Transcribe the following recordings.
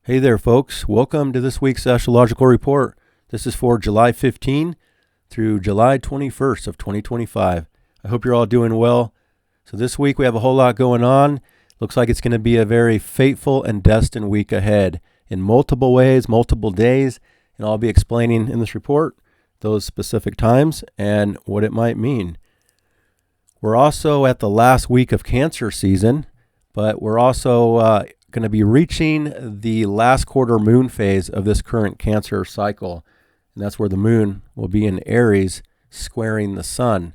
Hey there, folks. Welcome to this week's astrological report. This is for July 15 through July 21st of 2025. I hope you're all doing well. So this week we have a whole lot going on. Looks like it's going to be a very fateful and destined week ahead in multiple ways, multiple days, and I'll be explaining in this report those specific times and what it might mean. We're also at the last week of Cancer season, but we're also going to be reaching the last quarter moon phase of this current Cancer cycle, and that's where the moon will be in Aries squaring the sun.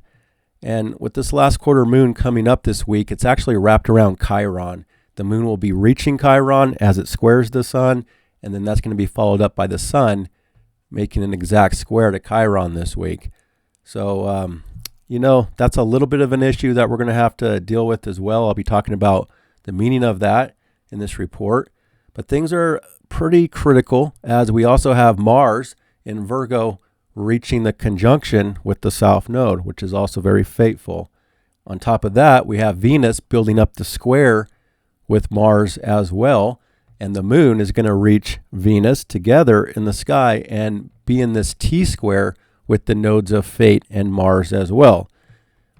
And with this last quarter moon coming up this week, it's actually wrapped around Chiron. The moon will be reaching Chiron as it squares the sun, and then that's going to be followed up by the sun making an exact square to Chiron this week. So that's a little bit of an issue that we're going to have to deal with as well. I'll be talking about the meaning of that in this report, but things are pretty critical as we also have Mars in Virgo reaching the conjunction with the South Node, which is also very fateful. On top of that, we have Venus building up the square with Mars as well, and the moon is going to reach Venus together in the sky and be in this T-square with the nodes of Fate and Mars as well.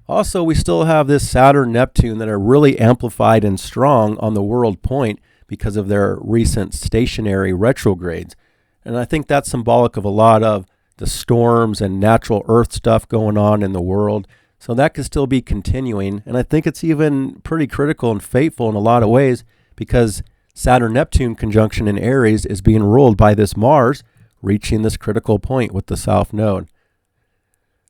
Also, we still have this Saturn-Neptune that are really amplified and strong on the world point because of their recent stationary retrogrades. And I think that's symbolic of a lot of the storms and natural earth stuff going on in the world. So that could still be continuing. And I think it's even pretty critical and fateful in a lot of ways because Saturn-Neptune conjunction in Aries is being ruled by this Mars reaching this critical point with the South Node.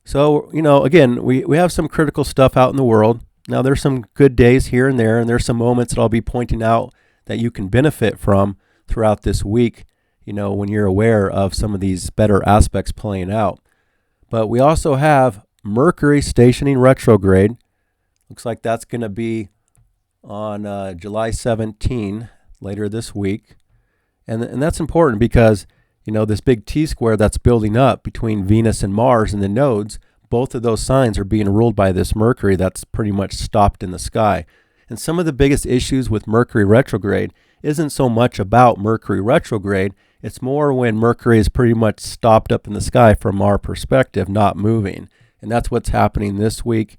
So, again, we have some critical stuff out in the world. Now, there's some good days here and there's some moments that I'll be pointing out that you can benefit from throughout this week, when you're aware of some of these better aspects playing out. But we also have Mercury stationing retrograde. Looks like that's going to be on July 17 later this week. And that's important because this big T-square that's building up between Venus and Mars and the nodes, both of those signs are being ruled by this Mercury that's pretty much stopped in the sky. And some of the biggest issues with Mercury retrograde isn't so much about Mercury retrograde, it's more when Mercury is pretty much stopped up in the sky from our perspective, not moving. And that's what's happening this week.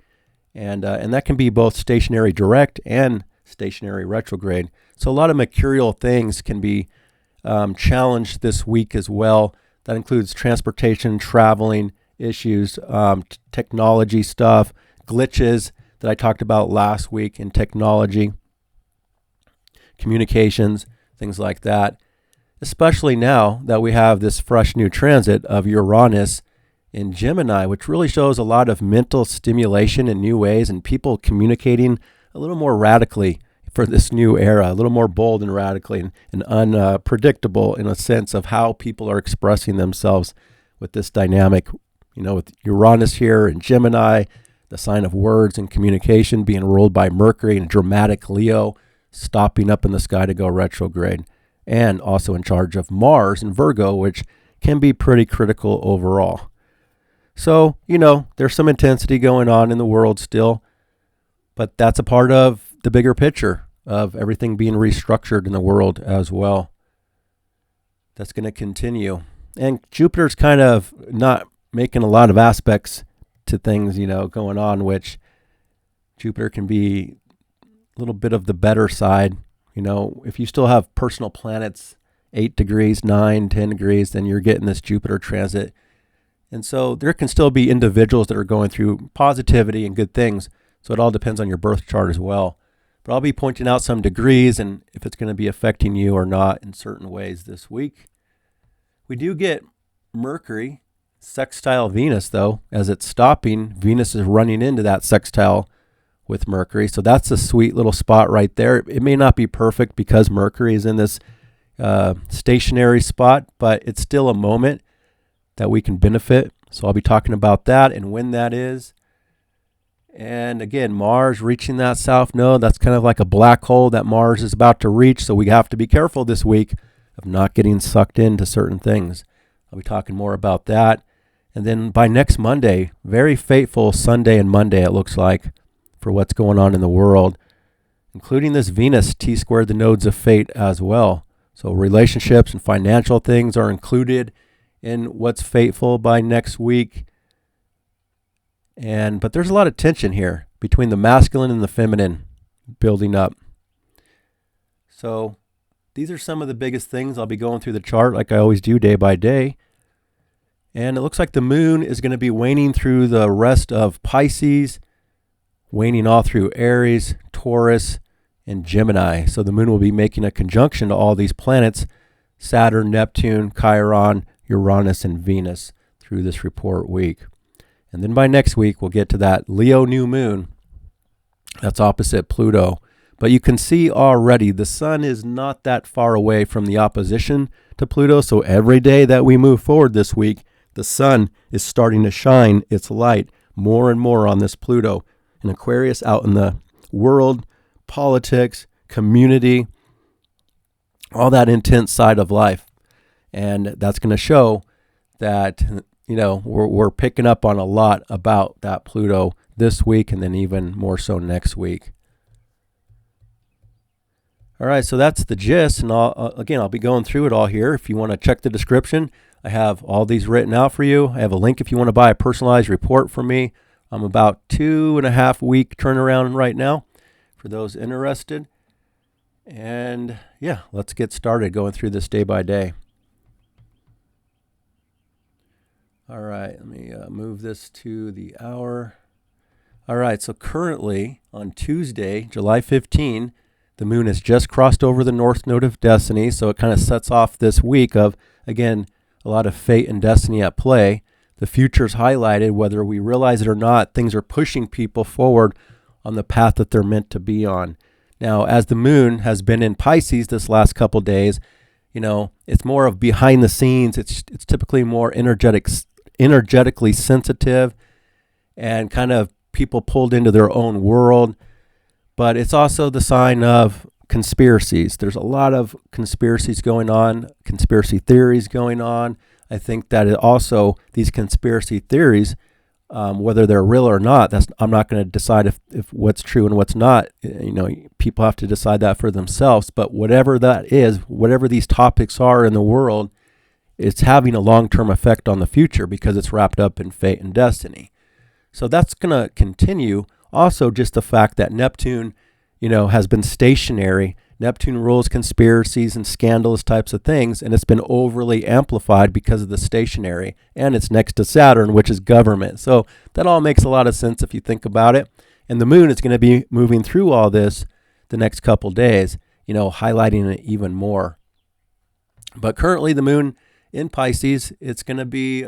And that can be both stationary direct and stationary retrograde. So a lot of mercurial things can be challenged this week as well. That includes transportation, traveling issues, technology stuff, glitches that I talked about last week in technology, communications, things like that. Especially now that we have this fresh new transit of Uranus in Gemini, which really shows a lot of mental stimulation in new ways and people communicating a little more radically for this new era, a little more bold and radically and unpredictable in a sense of how people are expressing themselves with this dynamic, with Uranus here and Gemini, the sign of words and communication being ruled by Mercury and dramatic Leo, stopping up in the sky to go retrograde, and also in charge of Mars in Virgo, which can be pretty critical overall. So, there's some intensity going on in the world still, but that's a part of the bigger picture of everything being restructured in the world as well. That's going to continue. And Jupiter's kind of not making a lot of aspects to things, going on, which Jupiter can be a little bit of the better side. If you still have personal planets 8 degrees, 9, 10 degrees, then you're getting this Jupiter transit. And so there can still be individuals that are going through positivity and good things. So it all depends on your birth chart as well. But I'll be pointing out some degrees and if it's going to be affecting you or not in certain ways this week. We do get Mercury sextile Venus, though. As it's stopping, Venus is running into that sextile with Mercury. So that's a sweet little spot right there. It may not be perfect because Mercury is in this stationary spot, but it's still a moment that we can benefit. So I'll be talking about that and when that is. And again, Mars reaching that South Node, that's kind of like a black hole that Mars is about to reach. So we have to be careful this week of not getting sucked into certain things. I'll be talking more about that. And then by next Monday, very fateful Sunday and Monday, it looks like, for what's going on in the world, including this Venus T-squared the nodes of Fate as well. So relationships and financial things are included in what's fateful by next week. But there's a lot of tension here between the masculine and the feminine building up. So these are some of the biggest things. I'll be going through the chart like I always do day by day. And it looks like the moon is going to be waning through the rest of Pisces, waning all through Aries, Taurus, and Gemini. So the moon will be making a conjunction to all these planets, Saturn, Neptune, Chiron, Uranus, and Venus through this report week. And then by next week, we'll get to that Leo new moon that's opposite Pluto. But you can see already the sun is not that far away from the opposition to Pluto. So every day that we move forward this week, the sun is starting to shine its light more and more on this Pluto in Aquarius, out in the world, politics, community, all that intense side of life. And that's going to show that, we're picking up on a lot about that Pluto this week, and then even more so next week. All right, so that's the gist, and I'll be going through it all here. If you want to check the description, I have all these written out for you. I have a link if you want to buy a personalized report from me. I'm about 2.5 week turnaround right now for those interested. And yeah, let's get started going through this day by day. All right, let me move this to the hour. All right, so currently on Tuesday, July 15, the moon has just crossed over the north node of destiny, so it kind of sets off this week of, again, a lot of fate and destiny at play. The future's highlighted, whether we realize it or not. Things are pushing people forward on the path that they're meant to be on. Now, as the moon has been in Pisces this last couple days, it's more of behind the scenes. It's typically more energetically sensitive and kind of people pulled into their own world. But it's also the sign of conspiracies. There's a lot of conspiracies going on, conspiracy theories going on. I think that these conspiracy theories, whether they're real or not, I'm not going to decide if what's true and what's not. People have to decide that for themselves. But whatever that is, whatever these topics are in the world, it's having a long-term effect on the future because it's wrapped up in fate and destiny. So that's going to continue. Also, just the fact that Neptune, has been stationary. Neptune rules conspiracies and scandalous types of things, and it's been overly amplified because of the stationary. And it's next to Saturn, which is government. So that all makes a lot of sense if you think about it. And the moon is going to be moving through all this the next couple days, highlighting it even more. But currently the moon in Pisces, it's going to be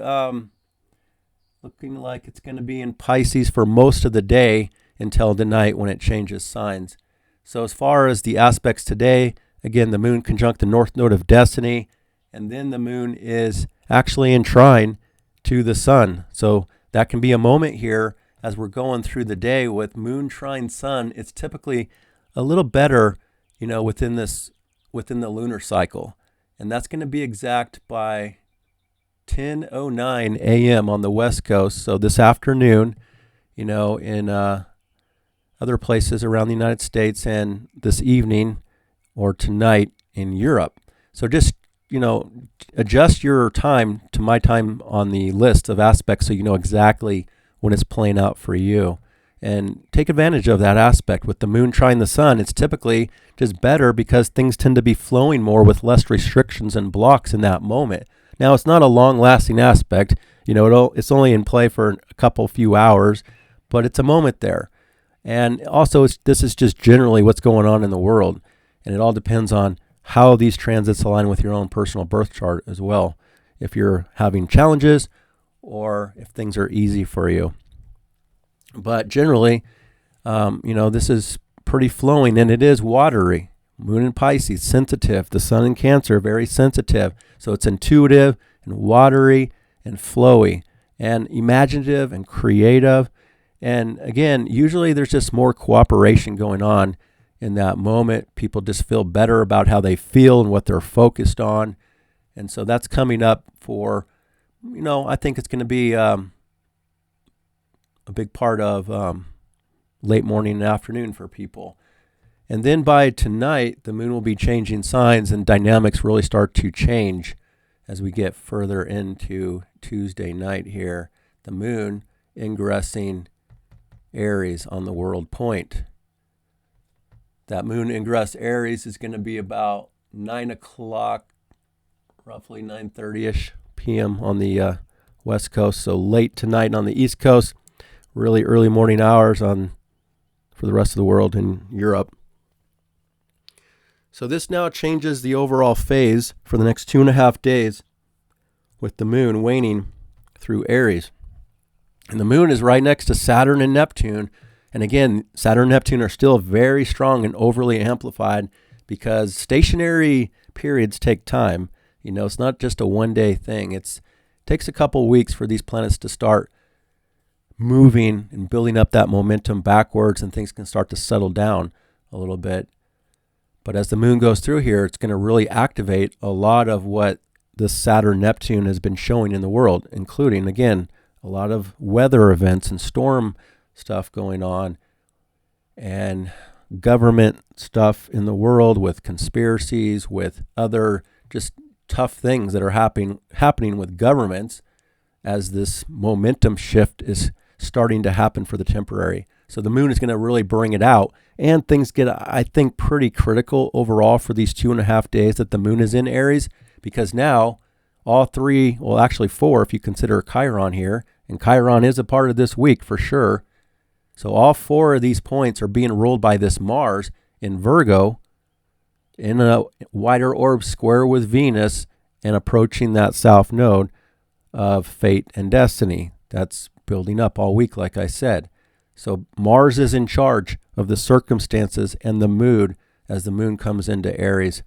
looking like it's going to be in Pisces for most of the day until the night when it changes signs. So as far as the aspects today, again, the moon conjunct the north node of destiny, and then the moon is actually in trine to the sun. So that can be a moment here as we're going through the day with moon trine sun. It's typically a little better, within the lunar cycle. And that's going to be exact by 10:09 a.m. on the West Coast. So this afternoon, in other places around the United States, and this evening or tonight in Europe. So just, adjust your time to my time on the list of aspects so you know exactly when it's playing out for you. And take advantage of that aspect. With the moon trine the sun, it's typically just better because things tend to be flowing more with less restrictions and blocks in that moment. Now, it's not a long-lasting aspect. It's only in play for a few hours, but it's a moment there. And also, this is just generally what's going on in the world. And it all depends on how these transits align with your own personal birth chart as well. If you're having challenges or if things are easy for you. But generally, this is pretty flowing, and it is watery. Moon in Pisces, sensitive. The sun in Cancer, very sensitive. So it's intuitive and watery and flowy and imaginative and creative. And again, usually there's just more cooperation going on in that moment. People just feel better about how they feel and what they're focused on. And so that's coming up for, I think it's going to be a big part of late morning and afternoon for people. And then by tonight, the moon will be changing signs and dynamics really start to change as we get further into Tuesday night here. The moon ingressing Aries on the world point. That moon ingress Aries is going to be about 9 o'clock, roughly 9:30ish p.m. on the West Coast. So late tonight on the East Coast, really early morning hours for the rest of the world in Europe. So this now changes the overall phase for the next 2.5 days with the moon waning through Aries. And the moon is right next to Saturn and Neptune. And again, Saturn and Neptune are still very strong and overly amplified because stationary periods take time. You know, it's not just a one-day thing. It takes a couple weeks for these planets to start moving and building up that momentum backwards, and things can start to settle down a little bit. But as the moon goes through here, it's going to really activate a lot of what the Saturn-Neptune has been showing in the world, including, again, a lot of weather events and storm stuff going on and government stuff in the world with conspiracies, with other just tough things that are happening with governments as this momentum shift is starting to happen for the temporary. So the moon is going to really bring it out, and things get, I think, pretty critical overall for these 2.5 days that the moon is in Aries, because now all three, well, actually four, if you consider Chiron here, and Chiron is a part of this week for sure. So all four of these points are being ruled by this Mars in Virgo in a wider orb square with Venus and approaching that south node of fate and destiny. That's building up all week, like I said. So Mars is in charge of the circumstances and the mood as the moon comes into Aries.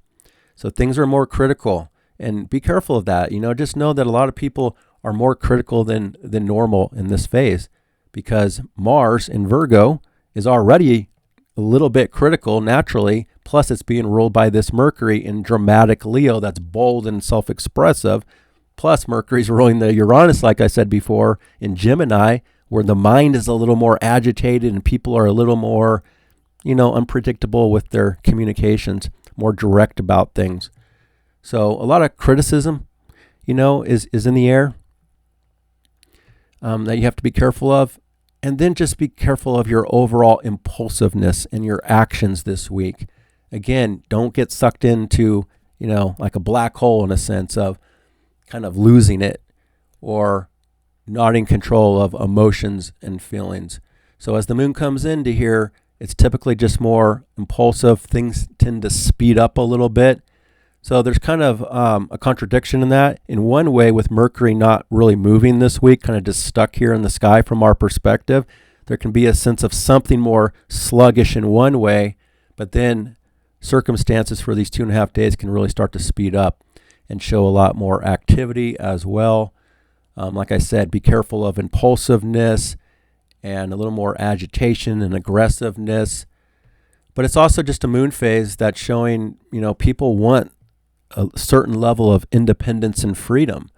So things are more critical, and be careful of that. You know, just know that a lot of people are more critical than normal in this phase, because Mars in Virgo is already a little bit critical naturally, plus it's being ruled by this Mercury in dramatic Leo that's bold and self-expressive, plus Mercury's ruling the Uranus, like I said before, in Gemini, where the mind is a little more agitated and people are a little more, unpredictable with their communications, more direct about things. So a lot of criticism, is in the air that you have to be careful of. And then just be careful of your overall impulsiveness and your actions this week. Again, don't get sucked into, like a black hole in a sense of kind of losing it or not in control of emotions and feelings. So as the moon comes into here, it's typically just more impulsive. Things tend to speed up a little bit. So there's kind of a contradiction in that. In one way, with Mercury not really moving this week, kind of just stuck here in the sky from our perspective, there can be a sense of something more sluggish in one way, but then circumstances for these 2.5 days can really start to speed up and show a lot more activity as well. Like I said, be careful of impulsiveness and a little more agitation and aggressiveness. But it's also just a moon phase that's showing, people want a certain level of independence and freedom.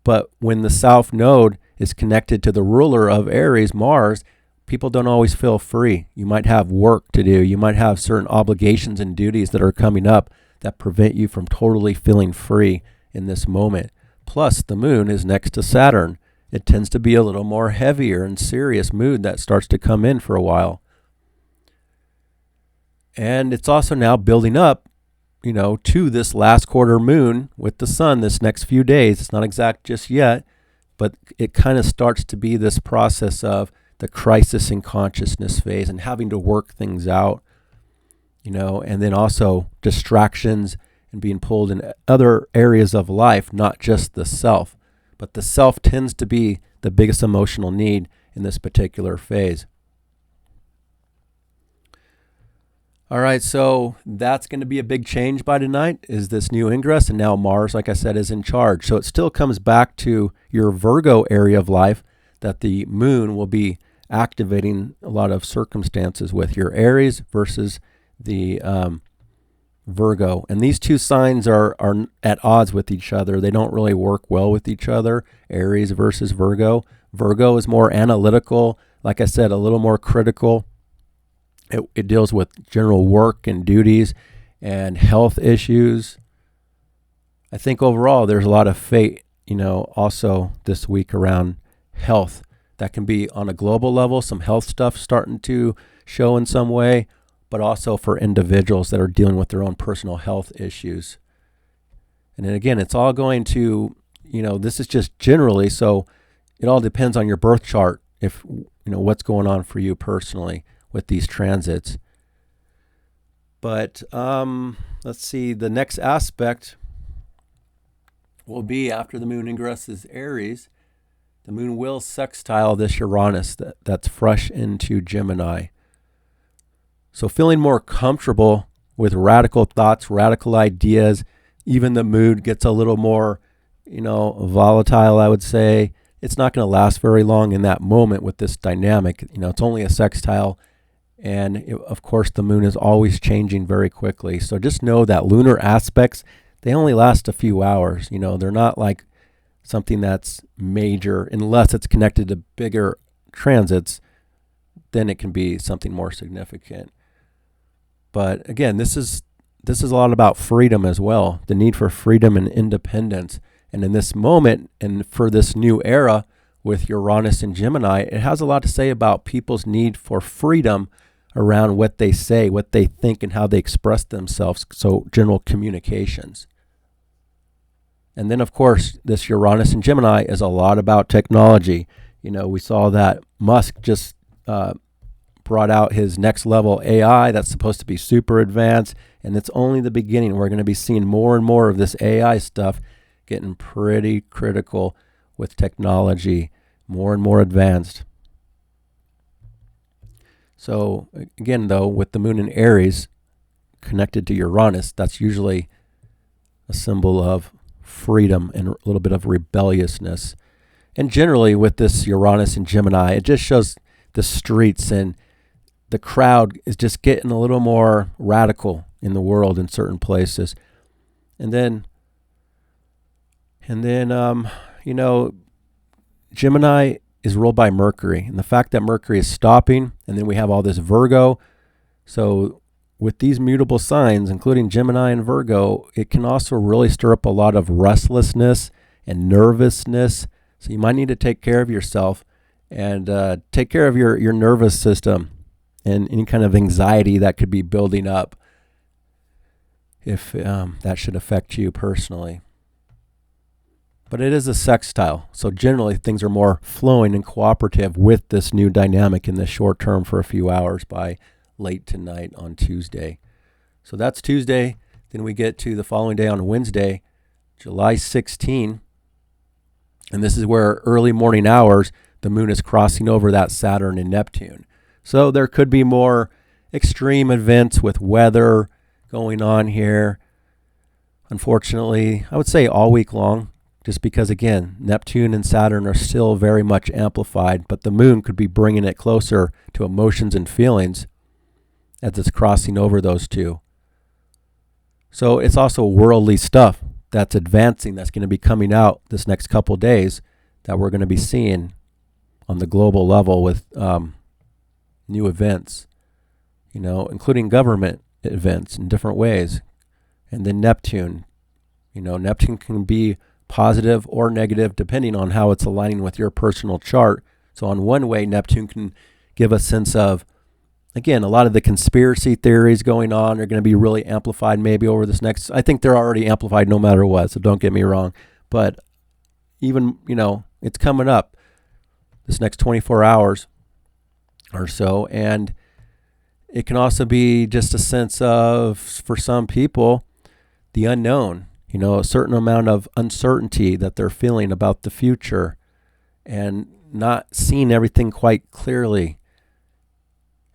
But when the South Node is connected to the ruler of Aries, Mars, people don't always feel free. You might have work to do. You might have certain obligations and duties that are coming up that prevent you from totally feeling free in this moment. Plus, the moon is next to Saturn. It tends to be a little more heavier and serious mood that starts to come in for a while. And it's also now building up, to this last quarter moon with the sun this next few days. It's not exact just yet, but it kind of starts to be this process of the crisis in consciousness phase and having to work things out, and then also distractions and being pulled in other areas of life, not just the self. But the self tends to be the biggest emotional need in this particular phase. All right, so that's going to be a big change by tonight, is this new ingress, and now Mars, like I said, is in charge. So it still comes back to your Virgo area of life that the moon will be activating a lot of circumstances with your Aries versus the Virgo. And these two signs are at odds with each other. They don't really work well with each other, Aries versus Virgo. Virgo is more analytical, like I said, a little more critical. It deals with general work and duties and health issues. I think overall there's a lot of fate, also this week around health. That can be on a global level, some health stuff starting to show in some way, but also for individuals that are dealing with their own personal health issues. And then again, it's all going to, this is just generally, so it all depends on your birth chart, if, what's going on for you personally with these transits. But let's see, the next aspect will be after the moon ingresses Aries. The moon will sextile this Uranus that's fresh into Gemini. So feeling more comfortable with radical thoughts, radical ideas, even the mood gets a little more, volatile, I would say. It's not going to last very long in that moment with this dynamic. It's only a sextile. And of course, the moon is always changing very quickly. So just know that lunar aspects, they only last a few hours. They're not like something that's major unless it's connected to bigger transits. Then it can be something more significant. But again, this is a lot about freedom as well, the need for freedom and independence. And in this moment, and for this new era with Uranus and Gemini, it has a lot to say about people's need for freedom around what they say, what they think, and how they express themselves. So general communications. And then, of course, this Uranus and Gemini is a lot about technology. We saw that Musk just brought out his next level AI that's supposed to be super advanced, and it's only the beginning. We're going to be seeing more and more of this AI stuff getting pretty critical with technology, more and more advanced. So again, though, with the moon in Aries connected to Uranus, that's usually a symbol of freedom and a little bit of rebelliousness. And generally with this Uranus and Gemini, it just shows the streets and the crowd is just getting a little more radical in the world in certain places. And then Gemini is ruled by Mercury, and the fact that Mercury is stopping, and then we have all this Virgo. So with these mutable signs, including Gemini and Virgo, it can also really stir up a lot of restlessness and nervousness. So you might need to take care of yourself and take care of your nervous system and any kind of anxiety that could be building up if that should affect you personally. But it is a sextile, so generally things are more flowing and cooperative with this new dynamic in the short term for a few hours by late tonight on Tuesday. So that's Tuesday. Then we get to the following day on Wednesday, July 16. And this is where early morning hours, the moon is crossing over that Saturn and Neptune. So there could be more extreme events with weather going on here. Unfortunately, I would say all week long, just because, again, Neptune and Saturn are still very much amplified, but the moon could be bringing it closer to emotions and feelings as it's crossing over those two. So it's also worldly stuff that's advancing, that's going to be coming out this next couple days that we're going to be seeing on the global level with new events, including government events in different ways. And then Neptune, Neptune can be positive or negative depending on how it's aligning with your personal chart. So on one way, Neptune can give a sense of, again, a lot of the conspiracy theories going on are going to be really amplified maybe over this next, I think they're already amplified no matter what, so don't get me wrong. But even, it's coming up this next 24 hours or so. And it can also be just a sense of, for some people, the unknown. A certain amount of uncertainty that they're feeling about the future and not seeing everything quite clearly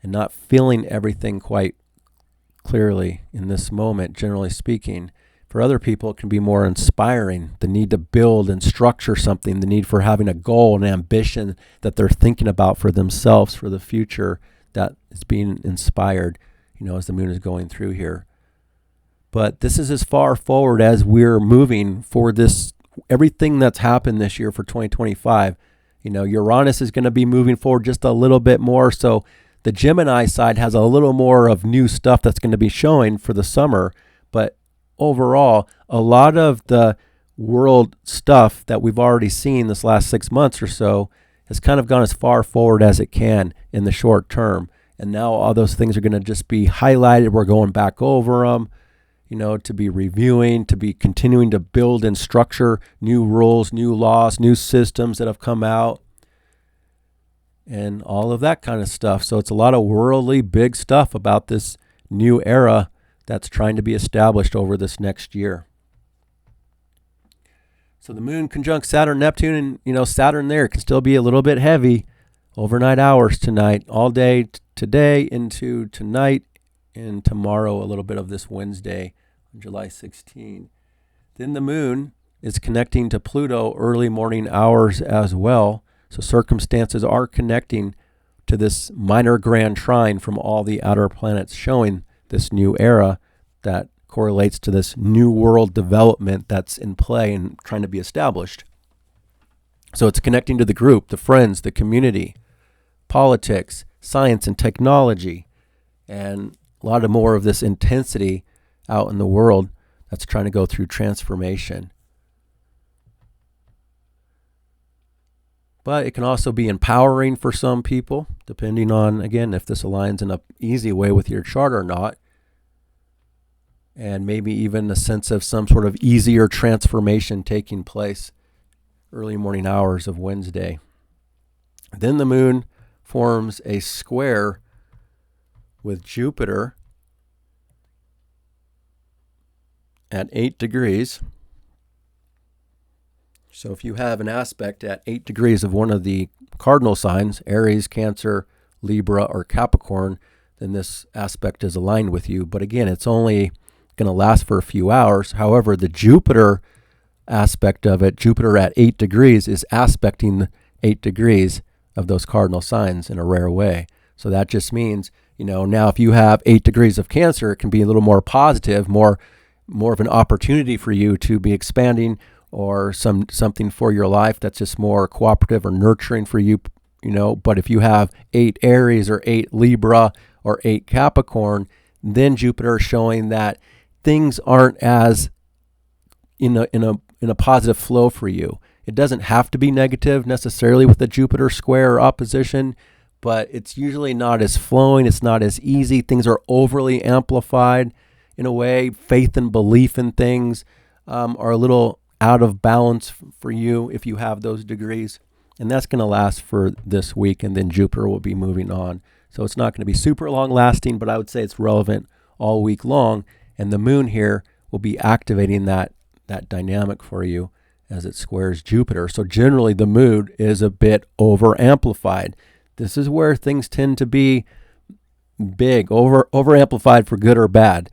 and not feeling everything quite clearly in this moment, generally speaking. For other people, it can be more inspiring, the need to build and structure something, the need for having a goal and ambition that they're thinking about for themselves, for the future that is being inspired, as the moon is going through here. But this is as far forward as we're moving for this, everything that's happened this year for 2025. Uranus is going to be moving forward just a little bit more. So The Gemini side has a little more of new stuff that's going to be showing for the summer, but overall, a lot of the world stuff that we've already seen this last 6 months or so has kind of gone as far forward as it can in the short term. And now all those things are going to just be highlighted. We're going back over them, to be reviewing, to be continuing to build and structure new rules, new laws, new systems that have come out, and all of that kind of stuff. So it's a lot of worldly big stuff about this new era that's trying to be established over this next year. So the moon conjunct Saturn, Neptune, and Saturn there can still be a little bit heavy. Overnight hours tonight, all day today into tonight, and tomorrow a little bit of this Wednesday, July 16. Then the moon is connecting to Pluto early morning hours as well. So circumstances are connecting to this minor grand trine from all the outer planets, showing this new era that correlates to this new world development that's in play and trying to be established. So it's connecting to the group, the friends, the community, politics, science and technology, and a lot of more of this intensity out in the world that's trying to go through transformation. But it can also be empowering for some people, depending on, again, if this aligns in an easy way with your chart or not. And maybe even a sense of some sort of easier transformation taking place early morning hours of Wednesday. Then the moon forms a square with Jupiter at 8 degrees. So if you have an aspect at 8 degrees of one of the cardinal signs, Aries, Cancer, Libra, or Capricorn, then this aspect is aligned with you. But again, it's only going to last for a few hours. However, the Jupiter aspect of it, Jupiter at 8 degrees, is aspecting 8 degrees of those cardinal signs in a rare way. So that just means, now if you have 8 degrees of Cancer, it can be a little more positive, more of an opportunity for you to be expanding, or something for your life that's just more cooperative or nurturing for you, But if you have 8 Aries or 8 Libra or 8 Capricorn, then Jupiter is showing that things aren't as in a positive flow for you. It doesn't have to be negative necessarily with a Jupiter square or opposition, but it's usually not as flowing. It's not as easy. Things are overly amplified in a way. Faith and belief in things are a little out of balance for you if you have those degrees. And that's going to last for this week, and then Jupiter will be moving on. So it's not going to be super long lasting, but I would say it's relevant all week long. And the moon here will be activating that dynamic for you as it squares Jupiter. So generally the mood is a bit over amplified. This is where things tend to be big, over amplified for good or bad.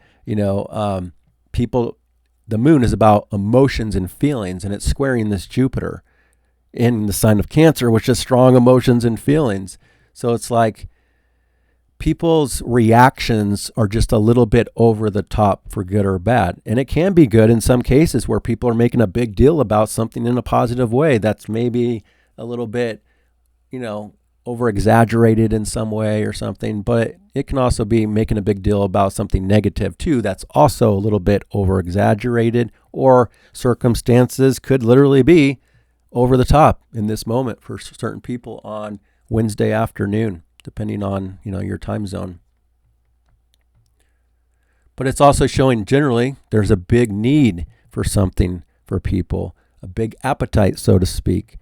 The moon is about emotions and feelings, and it's squaring this Jupiter in the sign of Cancer, which is strong emotions and feelings. So it's like people's reactions are just a little bit over the top for good or bad. And it can be good in some cases where people are making a big deal about something in a positive way that's maybe a little bit, over exaggerated in some way or something. But it can also be making a big deal about something negative too that's also a little bit over exaggerated, or circumstances could literally be over the top in this moment for certain people on Wednesday afternoon, depending on, your time zone. But it's also showing generally there's a big need for something for people, a big appetite, so to speak.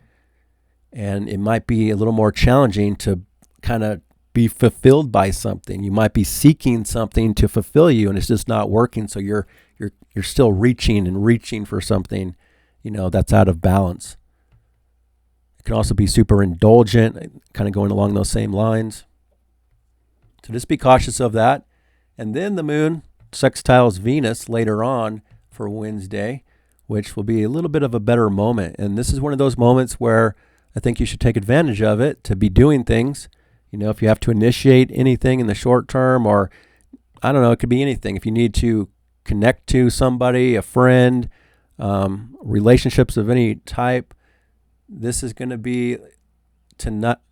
And it might be a little more challenging to kind of be fulfilled by something. You might be seeking something to fulfill you, and it's just not working. So you're still reaching for something, that's out of balance. It can also be super indulgent, kind of going along those same lines. So just be cautious of that. And then the moon sextiles Venus later on for Wednesday, which will be a little bit of a better moment. And this is one of those moments where I think you should take advantage of it to be doing things. If you have to initiate anything in the short term, or I don't know, it could be anything. If you need to connect to somebody, a friend, relationships of any type, this is going to be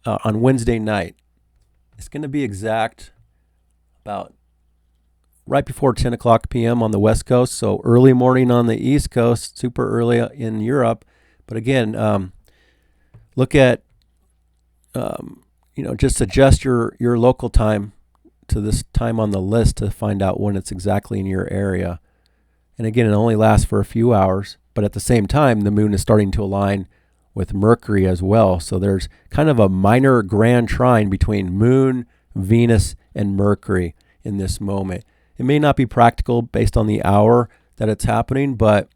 on Wednesday night. It's going to be exact about right before 10 o'clock p.m. on the West Coast, so early morning on the East Coast, super early in Europe. But again, look at, just adjust your local time to this time on the list to find out when it's exactly in your area. And again, it only lasts for a few hours, but at the same time, the moon is starting to align with Mercury as well. So there's kind of a minor grand trine between Moon, Venus, and Mercury in this moment. It may not be practical based on the hour that it's happening, but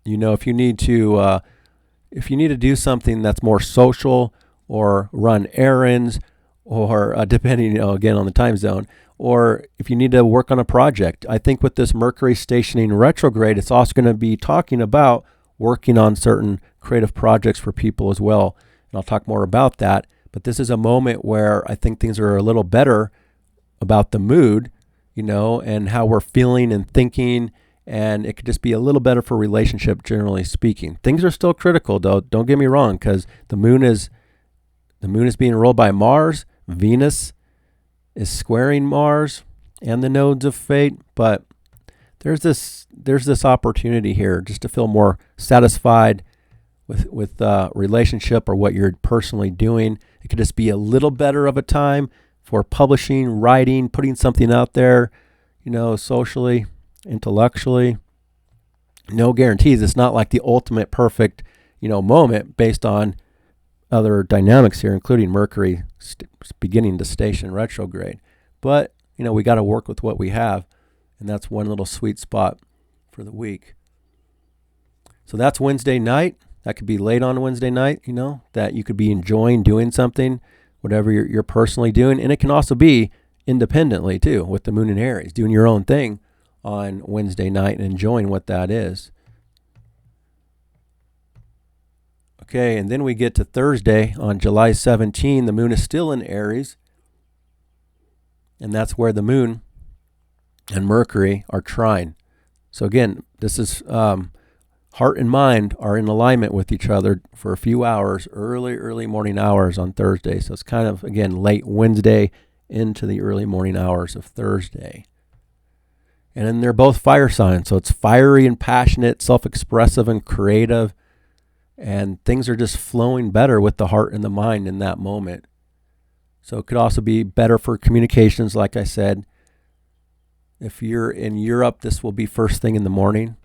if you need to do something that's more social or run errands or depending, again, on the time zone, or if you need to work on a project, I think with this Mercury stationing retrograde, it's also going to be talking about working on certain creative projects for people as well. And I'll talk more about that. But this is a moment where I think things are a little better about the mood, and how we're feeling and thinking. And it could just be a little better for relationship, generally speaking. Things are still critical, though. Don't get me wrong, because the moon is being ruled by Mars. Venus is squaring Mars and the nodes of fate. But there's this opportunity here just to feel more satisfied with relationship or what you're personally doing. It could just be a little better of a time for publishing, writing, putting something out there, socially, intellectually. No guarantees. It's not like the ultimate perfect, moment based on other dynamics here, including Mercury beginning to station retrograde. But, we got to work with what we have. And that's one little sweet spot for the week. So that's Wednesday night. That could be late on Wednesday night, that you could be enjoying doing something, whatever you're personally doing. And it can also be independently, too, with the moon in Aries, doing your own thing on Wednesday night and enjoying what that is. Okay, and then we get to Thursday on July 17. The moon is still in Aries. And that's where the moon and Mercury are trine. So again, this is heart and mind are in alignment with each other for a few hours, early morning hours on Thursday. So it's kind of, again, late Wednesday into the early morning hours of Thursday. And then they're both fire signs. So it's fiery and passionate, self-expressive and creative. And things are just flowing better with the heart and the mind in that moment. So it could also be better for communications, like I said. If you're in Europe, this will be first thing in the morning.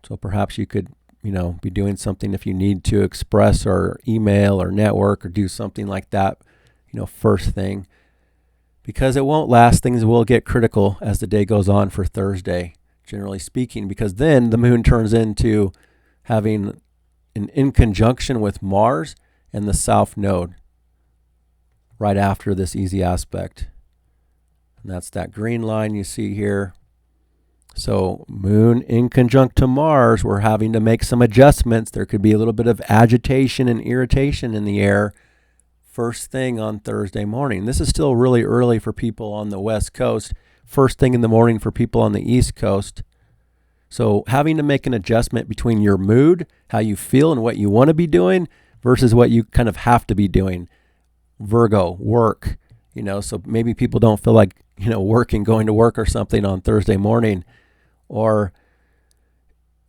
So perhaps you could, be doing something if you need to express or email or network or do something like that, first thing. Because it won't last, things will get critical as the day goes on for Thursday, generally speaking, because then the moon turns into having an in conjunction with Mars and the South Node right after this easy aspect. And that's that green line you see here. So moon in conjunct to Mars, we're having to make some adjustments. There could be a little bit of agitation and irritation in the air first thing on Thursday morning. This is still really early for people on the West Coast, first thing in the morning for people on the East Coast. So having to make an adjustment between your mood, how you feel and what you want to be doing versus what you kind of have to be doing. Virgo, work, so maybe people don't feel like, working, going to work or something on Thursday morning. Or,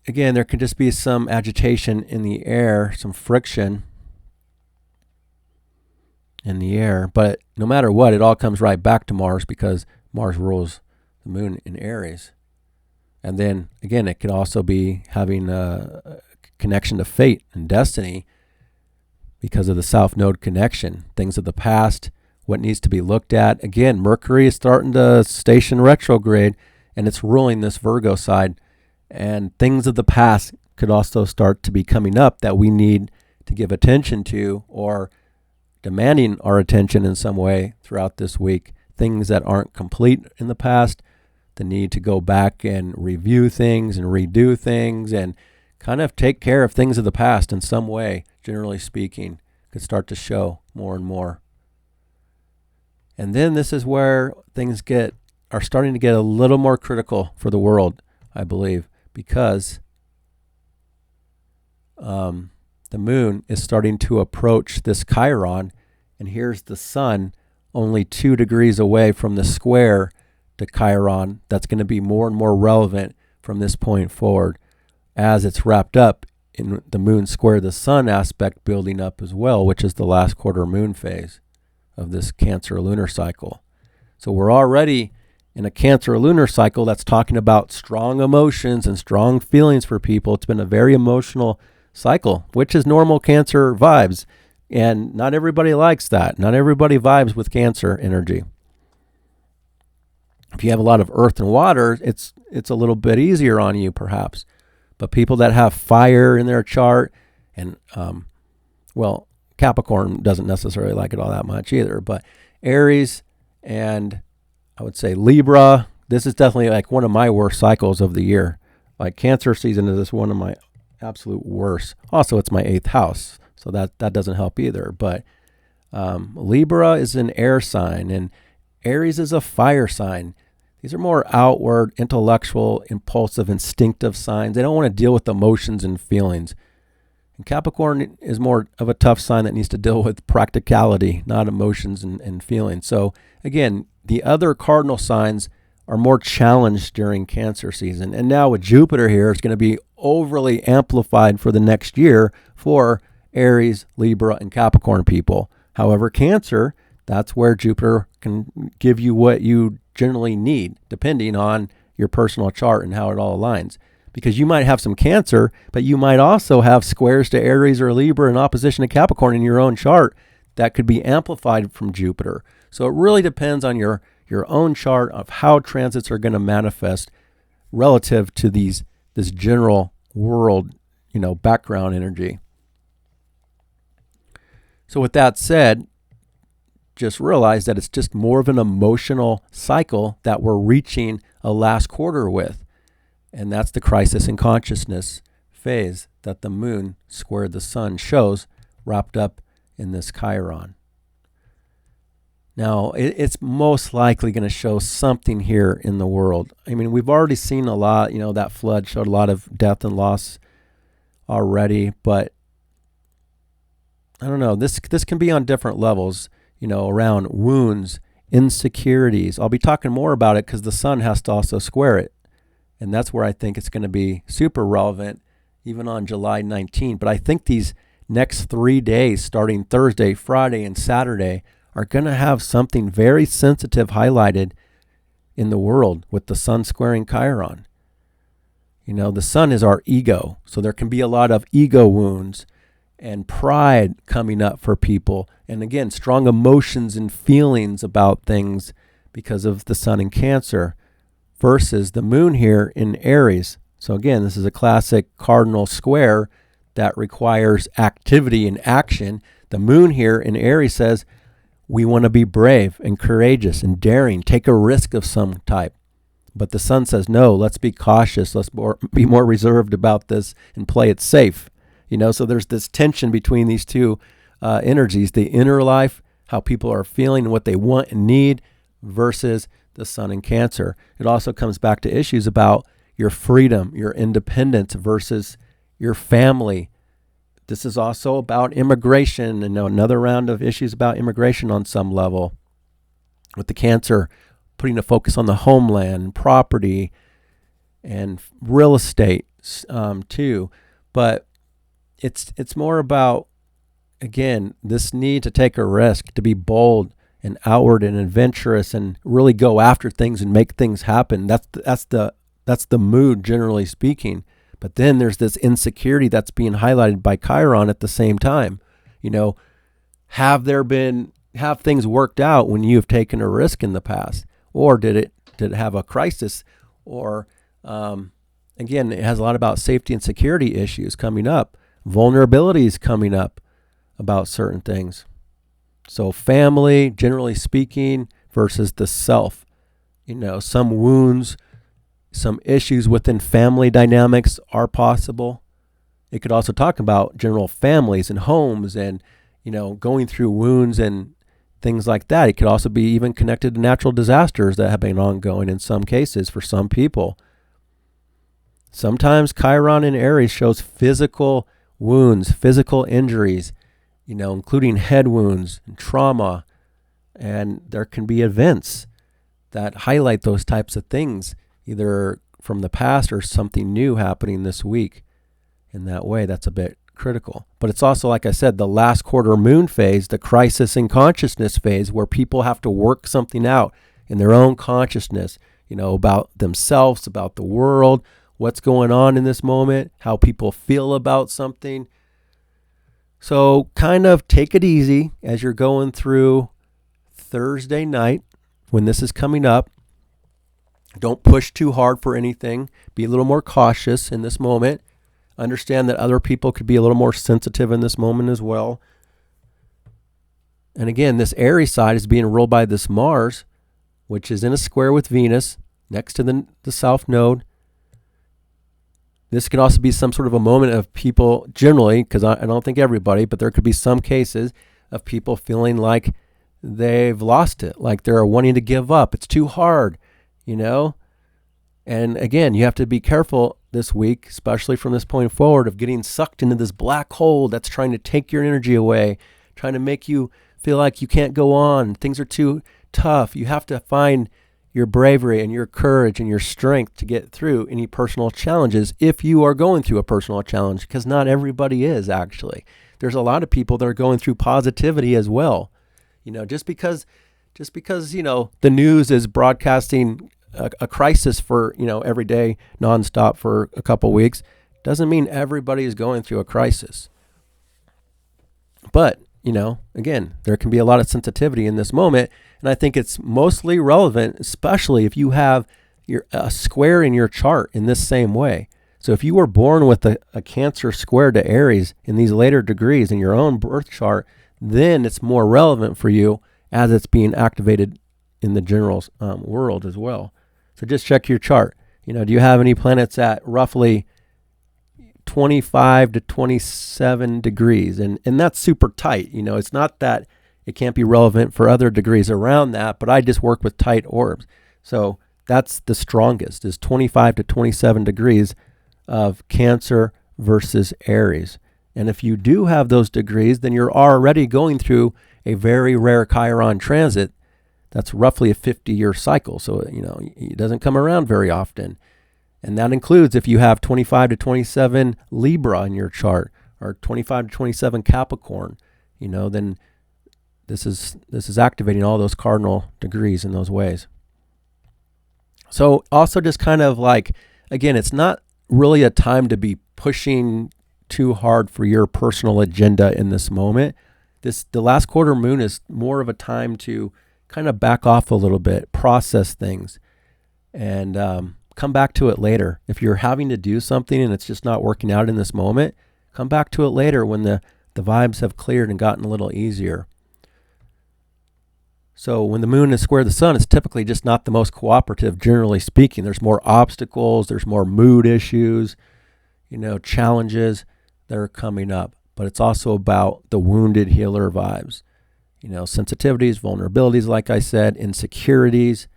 again, there can just be some agitation in the air, some friction in the air. But no matter what, it all comes right back to Mars because Mars rules the moon in Aries. And then, again, it could also be having a connection to fate and destiny because of the South Node connection, things of the past, what needs to be looked at. Again, Mercury is starting to station retrograde, and it's ruling this Virgo side. And things of the past could also start to be coming up that we need to give attention to or demanding our attention in some way throughout this week. Things that aren't complete in the past, the need to go back and review things and redo things and kind of take care of things of the past in some way, generally speaking, could start to show more and more. And then this is where things are starting to get a little more critical for the world, I believe, because the moon is starting to approach this Chiron And here's the sun only 2 degrees away from the square to Chiron. That's going to be more and more relevant from this point forward as it's wrapped up in the moon square the sun aspect building up as well, which is the last quarter moon phase of this Cancer lunar cycle. So we're already in a Cancer lunar cycle that's talking about strong emotions and strong feelings for people. It's been a very emotional cycle, which is normal Cancer vibes. And not everybody likes that. Not everybody vibes with Cancer energy. If you have a lot of earth and water, it's a little bit easier on you perhaps. But people that have fire in their chart and, Capricorn doesn't necessarily like it all that much either. But Aries and I would say Libra, this is definitely like one of my worst cycles of the year. Like Cancer season is one of my absolute worst. Also, it's my 8th house. So that doesn't help either. But Libra is an air sign and Aries is a fire sign. These are more outward, intellectual, impulsive, instinctive signs. They don't want to deal with emotions and feelings. And Capricorn is more of a tough sign that needs to deal with practicality, not emotions and feelings. So again, the other cardinal signs are more challenged during Cancer season. And now with Jupiter here, it's going to be overly amplified for the next year for Aries, Libra, and Capricorn people. However, Cancer, that's where Jupiter can give you what you generally need, depending on your personal chart and how it all aligns. Because you might have some Cancer, but you might also have squares to Aries or Libra in opposition to Capricorn in your own chart that could be amplified from Jupiter. So it really depends on your own chart of how transits are going to manifest relative to this general world, background energy. So with that said, just realize that it's just more of an emotional cycle that we're reaching a last quarter with. And that's the crisis in consciousness phase that the moon squared the sun shows wrapped up in this Chiron. Now, it's most likely going to show something here in the world. I mean, we've already seen a lot, that flood showed a lot of death and loss already, but I don't know, this can be on different levels, around wounds, insecurities. I'll be talking more about it because the sun has to also square it. And that's where I think it's going to be super relevant, even on July 19th. But I think these next 3 days, starting Thursday, Friday, and Saturday, are going to have something very sensitive highlighted in the world with the sun squaring Chiron. The sun is our ego. So there can be a lot of ego wounds and pride coming up for people. And again, strong emotions and feelings about things because of the sun in Cancer versus the moon here in Aries. So again, this is a classic cardinal square that requires activity and action. The moon here in Aries says we want to be brave and courageous and daring, take a risk of some type. But the sun says, no, let's be cautious. Let's be more reserved about this and play it safe. So there's this tension between these two energies, the inner life, how people are feeling and what they want and need versus the sun in Cancer. It also comes back to issues about your freedom, your independence versus your family. This is also about immigration and another round of issues about immigration on some level. With the Cancer putting a focus on the homeland and property and real estate too. But it's more about, again, this need to take a risk, to be bold and outward and adventurous and really go after things and make things happen. That's the mood, generally speaking. But then there's this insecurity that's being highlighted by Chiron at the same time. Have things worked out when you have taken a risk in the past? Or did it have a crisis? Or again, it has a lot about safety and security issues coming up, vulnerabilities coming up about certain things. So family, generally speaking, versus the self. Some wounds, some issues within family dynamics are possible. It could also talk about general families and homes and, going through wounds and things like that. It could also be even connected to natural disasters that have been ongoing in some cases for some people. Sometimes Chiron in Aries shows physical wounds, physical injuries, including head wounds and trauma. And there can be events that highlight those types of things, either from the past or something new happening this week. In that way, that's a bit critical. But it's also, like I said, the last quarter moon phase, the crisis in consciousness phase, where people have to work something out in their own consciousness, about themselves, about the world, what's going on in this moment, how people feel about something. So kind of take it easy as you're going through Thursday night when this is coming up. Don't push too hard for anything. Be a little more cautious in this moment. Understand that other people could be a little more sensitive in this moment as well. And again, this Aries side is being ruled by this Mars, which is in a square with Venus next to the South Node. This could also be some sort of a moment of people generally, because I don't think everybody, but there could be some cases of people feeling like they've lost it, like they're wanting to give up. It's too hard, And again, you have to be careful this week, especially from this point forward, of getting sucked into this black hole that's trying to take your energy away, trying to make you feel like you can't go on. Things are too tough. You have to find your bravery and your courage and your strength to get through any personal challenges if you are going through a personal challenge, because not everybody is actually. There's a lot of people that are going through positivity as well. Just because the news is broadcasting a crisis for, every day nonstop for a couple weeks, doesn't mean everybody is going through a crisis. But, again, there can be a lot of sensitivity in this moment. And I think it's mostly relevant, especially if you have a square in your chart in this same way. So if you were born with a Cancer square to Aries in these later degrees in your own birth chart, then it's more relevant for you as it's being activated in the general world as well. So just check your chart. Do you have any planets at roughly 25 to 27 degrees? And that's super tight. It's not that it can't be relevant for other degrees around that, but I just work with tight orbs. So that's the strongest, is 25 to 27 degrees of Cancer versus Aries. And if you do have those degrees, then you're already going through a very rare Chiron transit. That's roughly a 50-year cycle. So, it doesn't come around very often. And that includes if you have 25 to 27 Libra in your chart, or 25 to 27 Capricorn, then this is activating all those cardinal degrees in those ways. So also just kind of like, again, it's not really a time to be pushing too hard for your personal agenda in this moment. The last quarter moon is more of a time to kind of back off a little bit, process things, and come back to it later. If you're having to do something and it's just not working out in this moment, come back to it later when the vibes have cleared and gotten a little easier. So when the moon is square the sun, it's typically just not the most cooperative, generally speaking. There's more obstacles, there's more mood issues, challenges that are coming up. But it's also about the wounded healer vibes. Sensitivities, vulnerabilities, like I said, insecurities,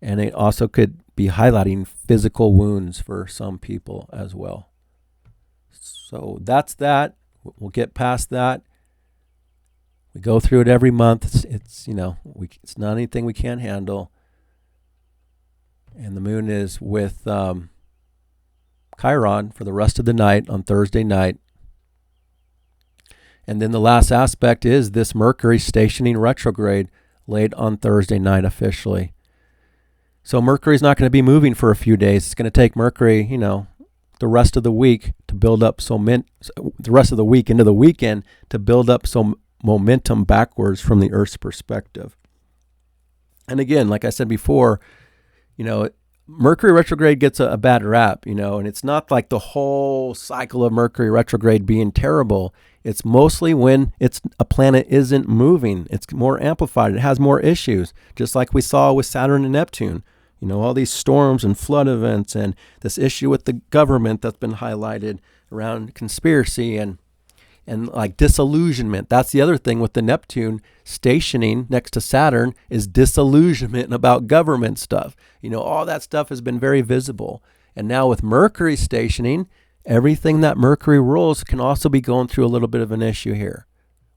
and it also could be highlighting physical wounds for some people as well. So that's that. We'll get past that. We go through it every month. It's not anything we can't handle. And the moon is with Chiron for the rest of the night on Thursday night. And then the last aspect is this Mercury stationing retrograde late on Thursday night officially. So Mercury's not going to be moving for a few days. It's going to take Mercury, the rest of the week to build up the rest of the week into the weekend to build up some momentum backwards from the Earth's perspective. And again, like I said before, Mercury retrograde gets a bad rap, and it's not like the whole cycle of Mercury retrograde being terrible. It's mostly when a planet isn't moving. It's more amplified. It has more issues, just like we saw with Saturn and Neptune. All these storms and flood events and this issue with the government that's been highlighted around conspiracy and like disillusionment. That's the other thing with the Neptune stationing next to Saturn is disillusionment about government stuff. All that stuff has been very visible. And now with Mercury stationing, everything that Mercury rules can also be going through a little bit of an issue here.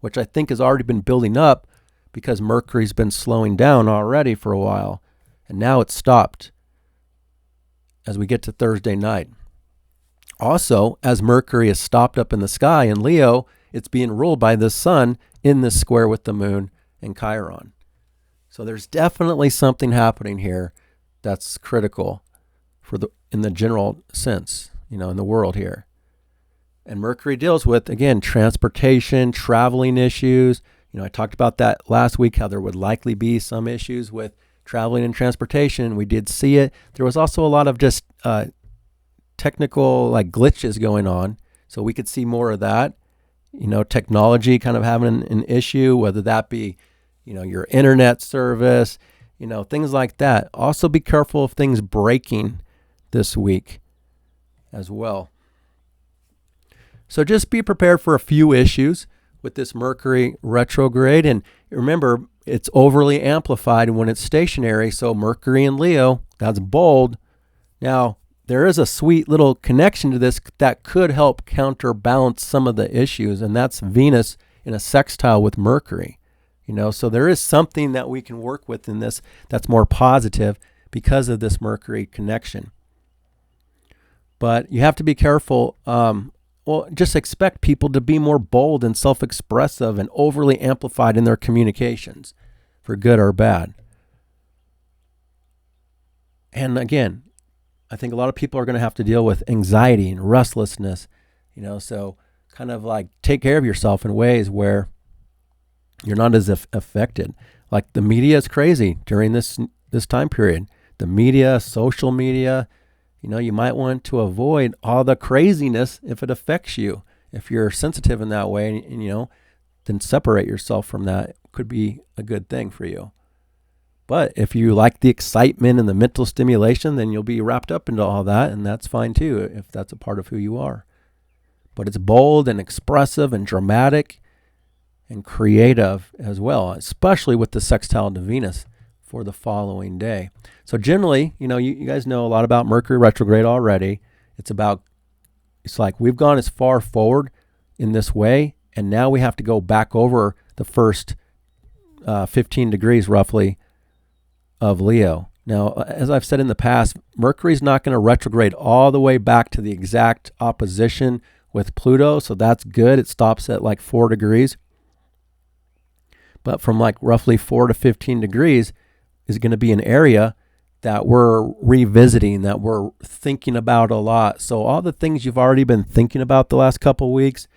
which I think has already been building up because Mercury's been slowing down already for a while, and now it's stopped as we get to Thursday night. Also, as Mercury is stopped up in the sky in Leo, it's being ruled by the sun in this square with the moon and Chiron. So there's definitely something happening here that's critical in the general sense, in the world here. And Mercury deals with, again, transportation, traveling issues. I talked about that last week, how there would likely be some issues with traveling and transportation. We did see it. There was also a lot of just technical glitches going on. So we could see more of that. Technology kind of having an issue, whether that be, your internet service, things like that. Also be careful of things breaking this week as well. So just be prepared for a few issues with this Mercury retrograde. And remember, it's overly amplified when it's stationary. So Mercury in Leo, that's bold. Now, there is a sweet little connection to this that could help counterbalance some of the issues, and that's Venus in a sextile with Mercury. So there is something that we can work with in this that's more positive because of this Mercury connection. But you have to be careful. Just expect people to be more bold and self-expressive and overly amplified in their communications, for good or bad. And again, I think a lot of people are going to have to deal with anxiety and restlessness, so kind of take care of yourself in ways where you're not as affected. Like the media is crazy during this time period. The media, social media, you might want to avoid all the craziness if it affects you. If you're sensitive in that way, and then separate yourself from that. It could be a good thing for you. But if you like the excitement and the mental stimulation, then you'll be wrapped up into all that, and that's fine too, if that's a part of who you are. But it's bold and expressive and dramatic and creative as well, especially with the sextile to Venus for the following day. So generally, you guys know a lot about Mercury retrograde already. It's like we've gone as far forward in this way, and now we have to go back over the first 15 degrees roughly of Leo. Now, as I've said in the past, Mercury's not going to retrograde all the way back to the exact opposition with Pluto, so that's good. It stops at 4 degrees. But from roughly 4 to 15 degrees is going to be an area that we're revisiting, that we're thinking about a lot. So all the things you've already been thinking about the last couple of weeks,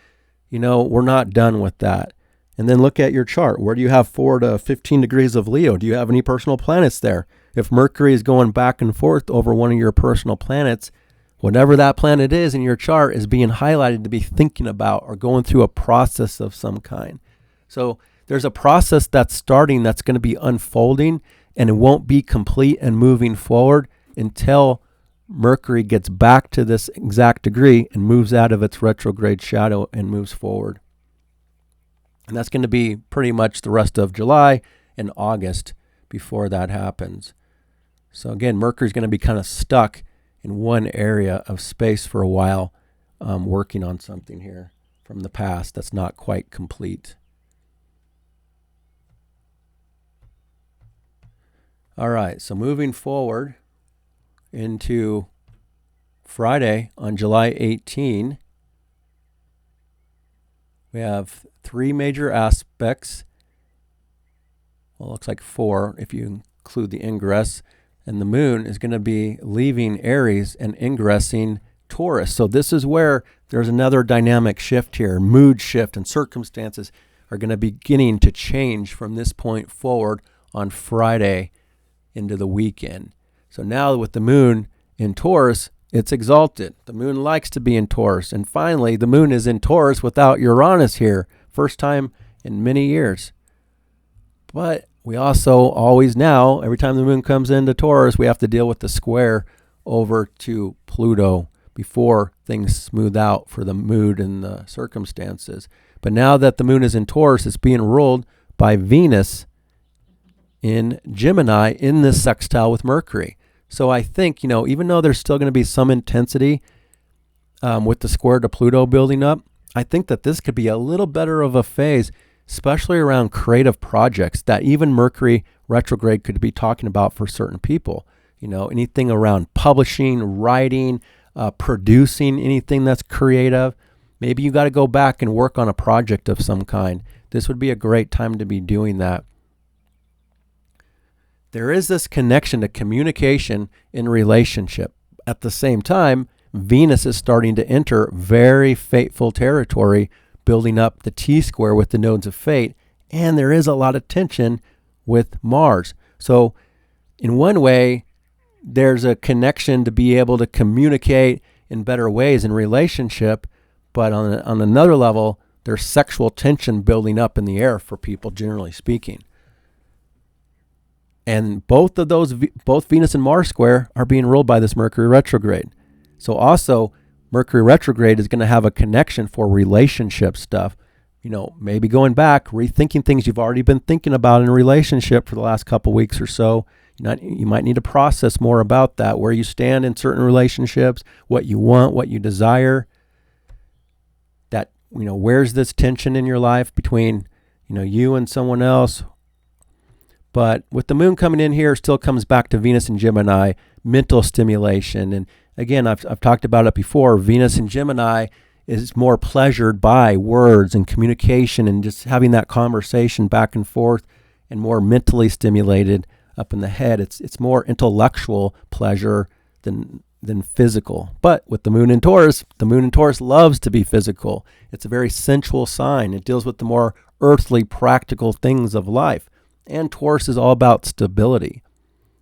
we're not done with that. And then look at your chart. Where do you have 4 to 15 degrees of Leo? Do you have any personal planets there? If Mercury is going back and forth over one of your personal planets, whatever that planet is in your chart is being highlighted to be thinking about or going through a process of some kind. So there's a process that's starting that's going to be unfolding, and it won't be complete and moving forward until Mercury gets back to this exact degree and moves out of its retrograde shadow and moves forward. And that's going to be pretty much the rest of July and August before that happens. So again, Mercury's going to be kind of stuck in one area of space for a while, working on something here from the past that's not quite complete. All right, so moving forward into Friday on July 18, we have 3 major aspects. Well, it looks like 4 if you include the ingress. And the moon is going to be leaving Aries and ingressing Taurus. So this is where there's another dynamic shift here. Mood shift and circumstances are going to be beginning to change from this point forward on Friday into the weekend. So now with the moon in Taurus, it's exalted. The moon likes to be in Taurus. And finally, the moon is in Taurus without Uranus here. First time in many years. But we also always now, every time the moon comes into Taurus, we have to deal with the square over to Pluto before things smooth out for the mood and the circumstances. But now that the moon is in Taurus, it's being ruled by Venus in Gemini in this sextile with Mercury. So I think, even though there's still going to be some intensity with the square to Pluto building up, I think that this could be a little better of a phase especially around creative projects that even Mercury retrograde could be talking about for certain people. Anything around publishing, writing, producing, anything that's creative. Maybe you got to go back and work on a project of some kind. This would be a great time to be doing that. There is this connection to communication in relationship. At the same time, Venus is starting to enter very fateful territory, building up the T-square with the nodes of fate, and there is a lot of tension with Mars. So in one way, there's a connection to be able to communicate in better ways in relationship, but on another level, there's sexual tension building up in the air for people, generally speaking. And both Venus and Mars square are being ruled by this Mercury retrograde. So also, Mercury retrograde is going to have a connection for relationship stuff. Maybe going back, rethinking things you've already been thinking about in a relationship for the last couple weeks or so. You might need to process more about that, where you stand in certain relationships, what you want, what you desire. That, where's this tension in your life between, you and someone else? But with the moon coming in here, it still comes back to Venus and Gemini, mental stimulation. And again, I've talked about it before. Venus and Gemini is more pleasured by words and communication and just having that conversation back and forth, and more mentally stimulated up in the head. It's more intellectual pleasure than physical. But with the moon in Taurus loves to be physical. It's a very sensual sign. It deals with the more earthly, practical things of life. And Taurus is all about stability.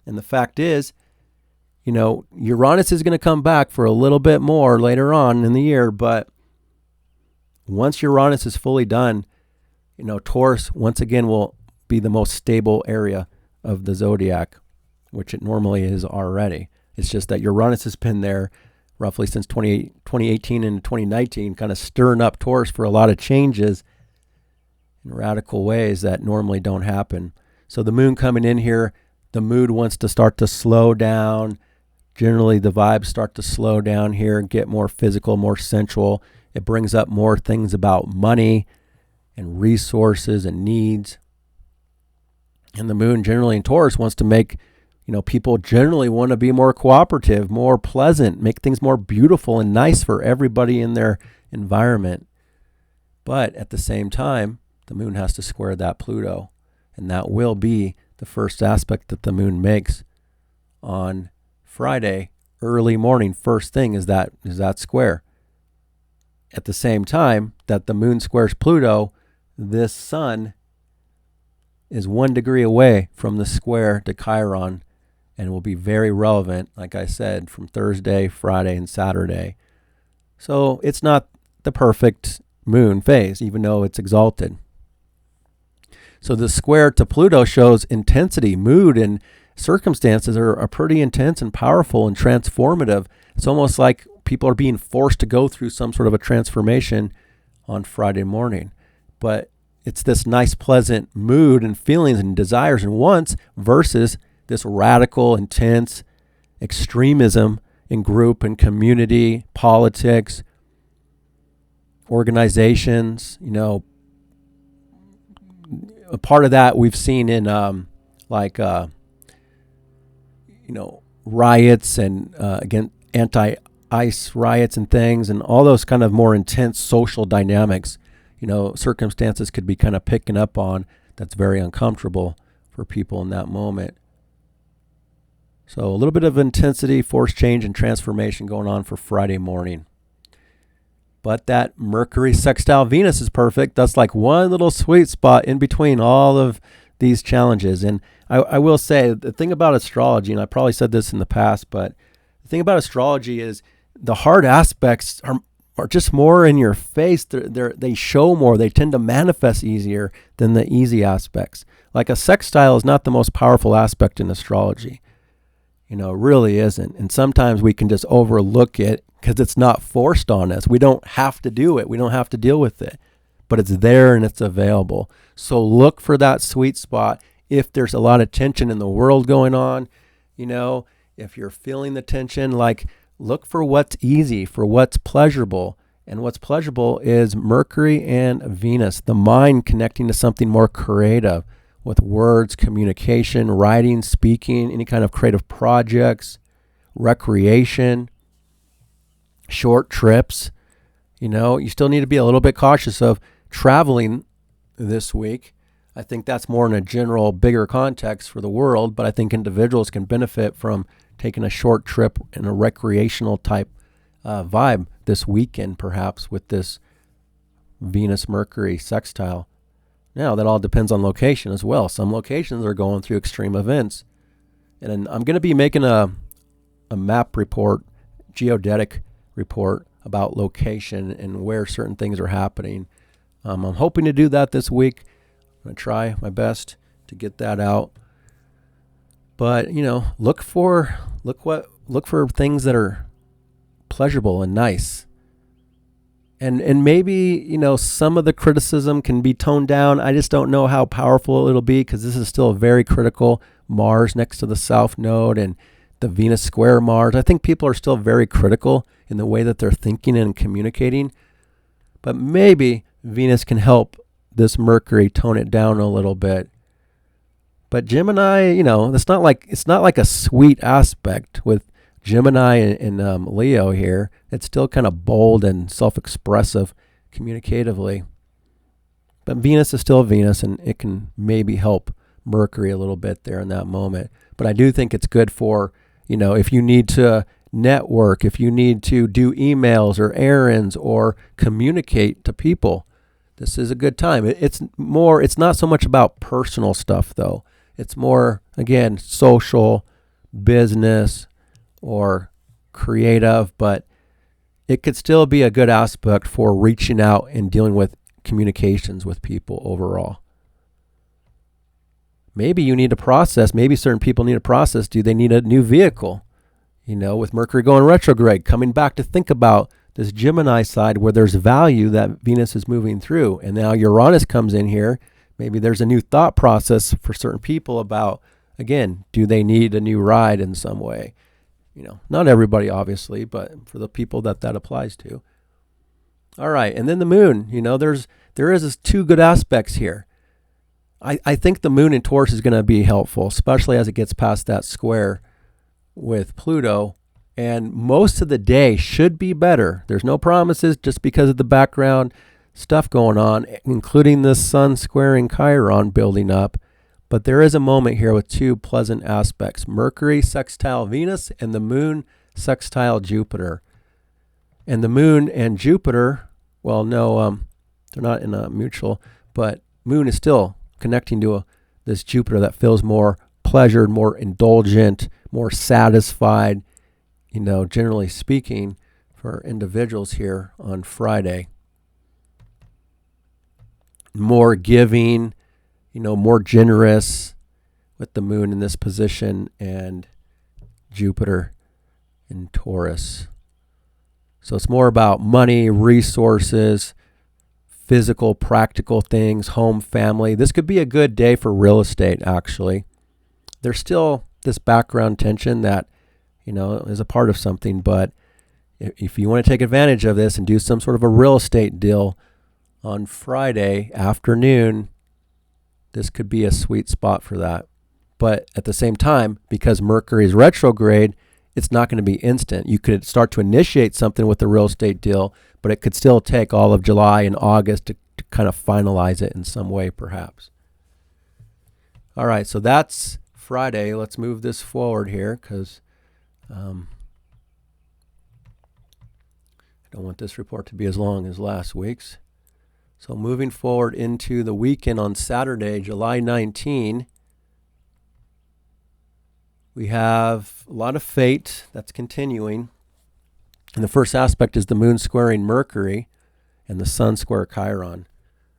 And the fact is, Uranus is going to come back for a little bit more later on in the year, but once Uranus is fully done, Taurus once again will be the most stable area of the zodiac, which it normally is already. It's just that Uranus has been there roughly since 2018 and 2019, kind of stirring up Taurus for a lot of changes in radical ways that normally don't happen. So the moon coming in here, the mood wants to start to slow down. Generally, the vibes start to slow down here and get more physical, more sensual. It brings up more things about money and resources and needs. And the moon generally in Taurus wants to make, people generally want to be more cooperative, more pleasant, make things more beautiful and nice for everybody in their environment. But at the same time, the moon has to square that Pluto. And that will be the first aspect that the moon makes on Friday, early morning. First thing is that square. At the same time that the moon squares Pluto, this sun is 1 degree away from the square to Chiron, and will be very relevant, like I said, from Thursday, Friday, and Saturday. So it's not the perfect moon phase, even though it's exalted. So the square to Pluto shows intensity, mood, and circumstances are pretty intense and powerful and transformative. It's almost like people are being forced to go through some sort of a transformation on Friday morning. But it's this nice, pleasant mood and feelings and desires and wants versus this radical, intense extremism in group and community, politics, organizations. A part of that we've seen in riots and again anti-ICE riots and things, and all those kind of more intense social dynamics. Circumstances could be kind of picking up on that's very uncomfortable for people in that moment. So a little bit of intensity, force change, and transformation going on for Friday morning. But that Mercury sextile Venus is perfect. That's like one little sweet spot in between all of these challenges. And I will say, the thing about astrology, and I probably said this in the past, but the thing about astrology is the hard aspects are just more in your face. They show more. They tend to manifest easier than the easy aspects. Like a sextile is not the most powerful aspect in astrology. It really isn't. And sometimes we can just overlook it because it's not forced on us. We don't have to do it. We don't have to deal with it. But it's there and it's available. So look for that sweet spot. If there's a lot of tension in the world going on, if you're feeling the tension, look for what's easy, for what's pleasurable, And what's pleasurable is Mercury and Venus, the mind connecting to something more creative with words, communication, writing, speaking, any kind of creative projects, recreation, short trips. You still need to be a little bit cautious of traveling this week. I think that's more in a general, bigger context for the world, but I think individuals can benefit from taking a short trip in a recreational type vibe this weekend, perhaps with this Venus-Mercury sextile. Now, that all depends on location as well. Some locations are going through extreme events. And I'm going to be making a map report, geodetic report about location and where certain things are happening. I'm hoping to do that this week. I'm going to try my best to get that out. But, look for things that are pleasurable and nice. And maybe, some of the criticism can be toned down. I just don't know how powerful it'll be because this is still a very critical Mars next to the South Node and the Venus square Mars. I think people are still very critical in the way that they're thinking and communicating. But maybe Venus can help this Mercury tone it down a little bit. But Gemini, it's not like a sweet aspect with Gemini and Leo here. It's still kind of bold and self-expressive communicatively. But Venus is still Venus, and it can maybe help Mercury a little bit there in that moment. But I do think it's good for, if you need to network, if you need to do emails or errands or communicate to people, this is a good time. It's not so much about personal stuff, though. It's more, again, social, business, or creative, but it could still be a good aspect for reaching out and dealing with communications with people overall. Maybe you need to process, maybe certain people need to process, do they need a new vehicle? With Mercury going retrograde, coming back to think about this Gemini side where there's value that Venus is moving through. And now Uranus comes in here. Maybe there's a new thought process for certain people about, again, do they need a new ride in some way? Not everybody, obviously, but for the people that applies to. All right, and then the moon, there is two good aspects here. I think the moon in Taurus is going to be helpful, especially as it gets past that square with Pluto. And most of the day should be better. There's no promises just because of the background stuff going on, including the sun squaring Chiron building up. But there is a moment here with two pleasant aspects. Mercury sextile Venus and the moon sextile Jupiter. And the moon and Jupiter, they're not in a mutual, but moon is still connecting to this Jupiter that feels more pleasured, more indulgent, more satisfied, generally speaking, for individuals here on Friday. More giving, more generous with the moon in this position and Jupiter in Taurus. So it's more about money, resources, physical, practical things, home, family. This could be a good day for real estate, actually. There's still this background tension that, is a part of something, but if you want to take advantage of this and do some sort of a real estate deal on Friday afternoon, this could be a sweet spot for that. But at the same time, because Mercury is retrograde, it's not going to be instant. You could start to initiate something with a real estate deal, but it could still take all of July and August to kind of finalize it in some way, perhaps. All right, so that's Friday. Let's move this forward here because I don't want this report to be as long as last week's. So moving forward into the weekend on Saturday, July 19, we have a lot of fate that's continuing. And the first aspect is the moon squaring Mercury and the sun square Chiron.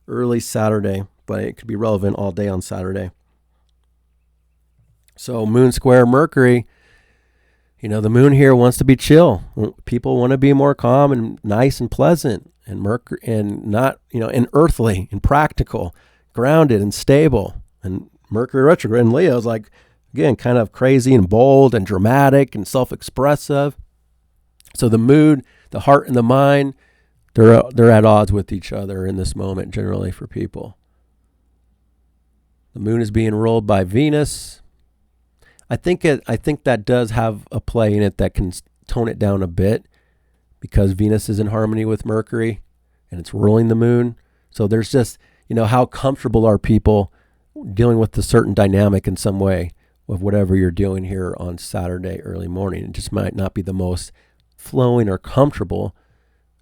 Early Saturday, but it could be relevant all day on Saturday. So moon square Mercury, the moon here wants to be chill. People want to be more calm and nice and pleasant. And Mercury, and not, and earthly and practical, grounded and stable. And Mercury retrograde in Leo is like, again, kind of crazy and bold and dramatic and self-expressive. So the mood, the heart and the mind, they're at odds with each other in this moment generally for people. The moon is being ruled by Venus. I think that does have a play in it that can tone it down a bit, because Venus is in harmony with Mercury and it's ruling the moon. So there's just, how comfortable are people dealing with a certain dynamic in some way with whatever you're doing here on Saturday early morning. It just might not be the most flowing or comfortable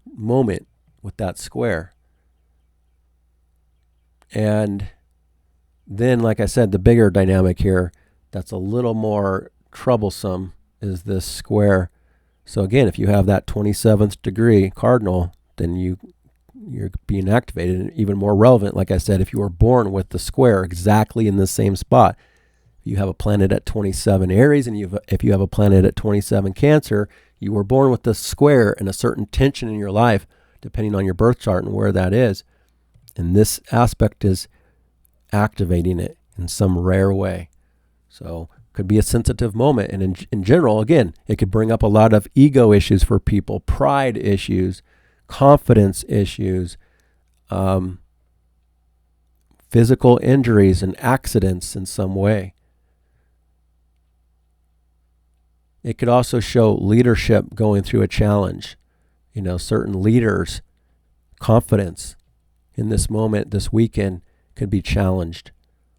moment with that square. And then, like I said, the bigger dynamic here that's a little more troublesome is this square. So again, if you have that 27th degree cardinal, then you're being activated, and even more relevant, like I said, if you were born with the square exactly in the same spot. If you have a planet at 27 Aries, and if you have a planet at 27 Cancer, you were born with the square and a certain tension in your life, depending on your birth chart and where that is. And this aspect is activating it in some rare way. So could be a sensitive moment. And in general, again, it could bring up a lot of ego issues for people, pride issues, confidence issues, physical injuries and accidents in some way. It could also show leadership going through a challenge. Certain leaders' confidence in this moment, this weekend, could be challenged.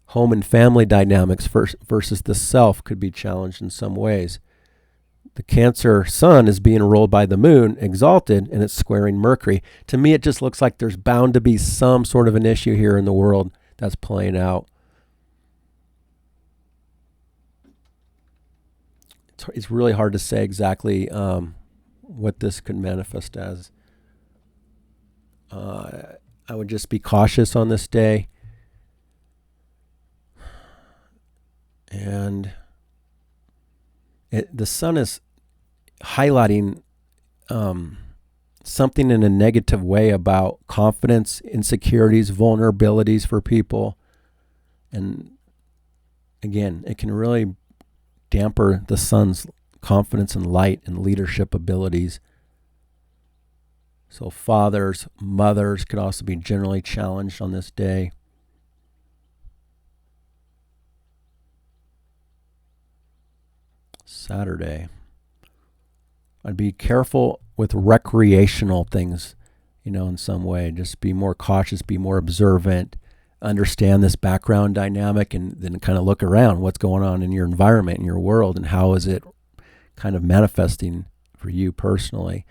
Home and family dynamics versus the self could be challenged in some ways. The Cancer sun is being ruled by the moon, exalted, and it's squaring Mercury. To me, it just looks like there's bound to be some sort of an issue here in the world that's playing out. It's really hard to say exactly what this could manifest as. I would just be cautious on this day. And the sun is highlighting something in a negative way about confidence, insecurities, vulnerabilities for people. And again, it can really damper the sun's confidence and light and leadership abilities. So fathers, mothers could also be generally challenged on this day. Saturday, I'd be careful with recreational things, in some way. Just be more cautious, be more observant, understand this background dynamic, and then kind of look around what's going on in your environment, in your world, and how is it kind of manifesting for you personally.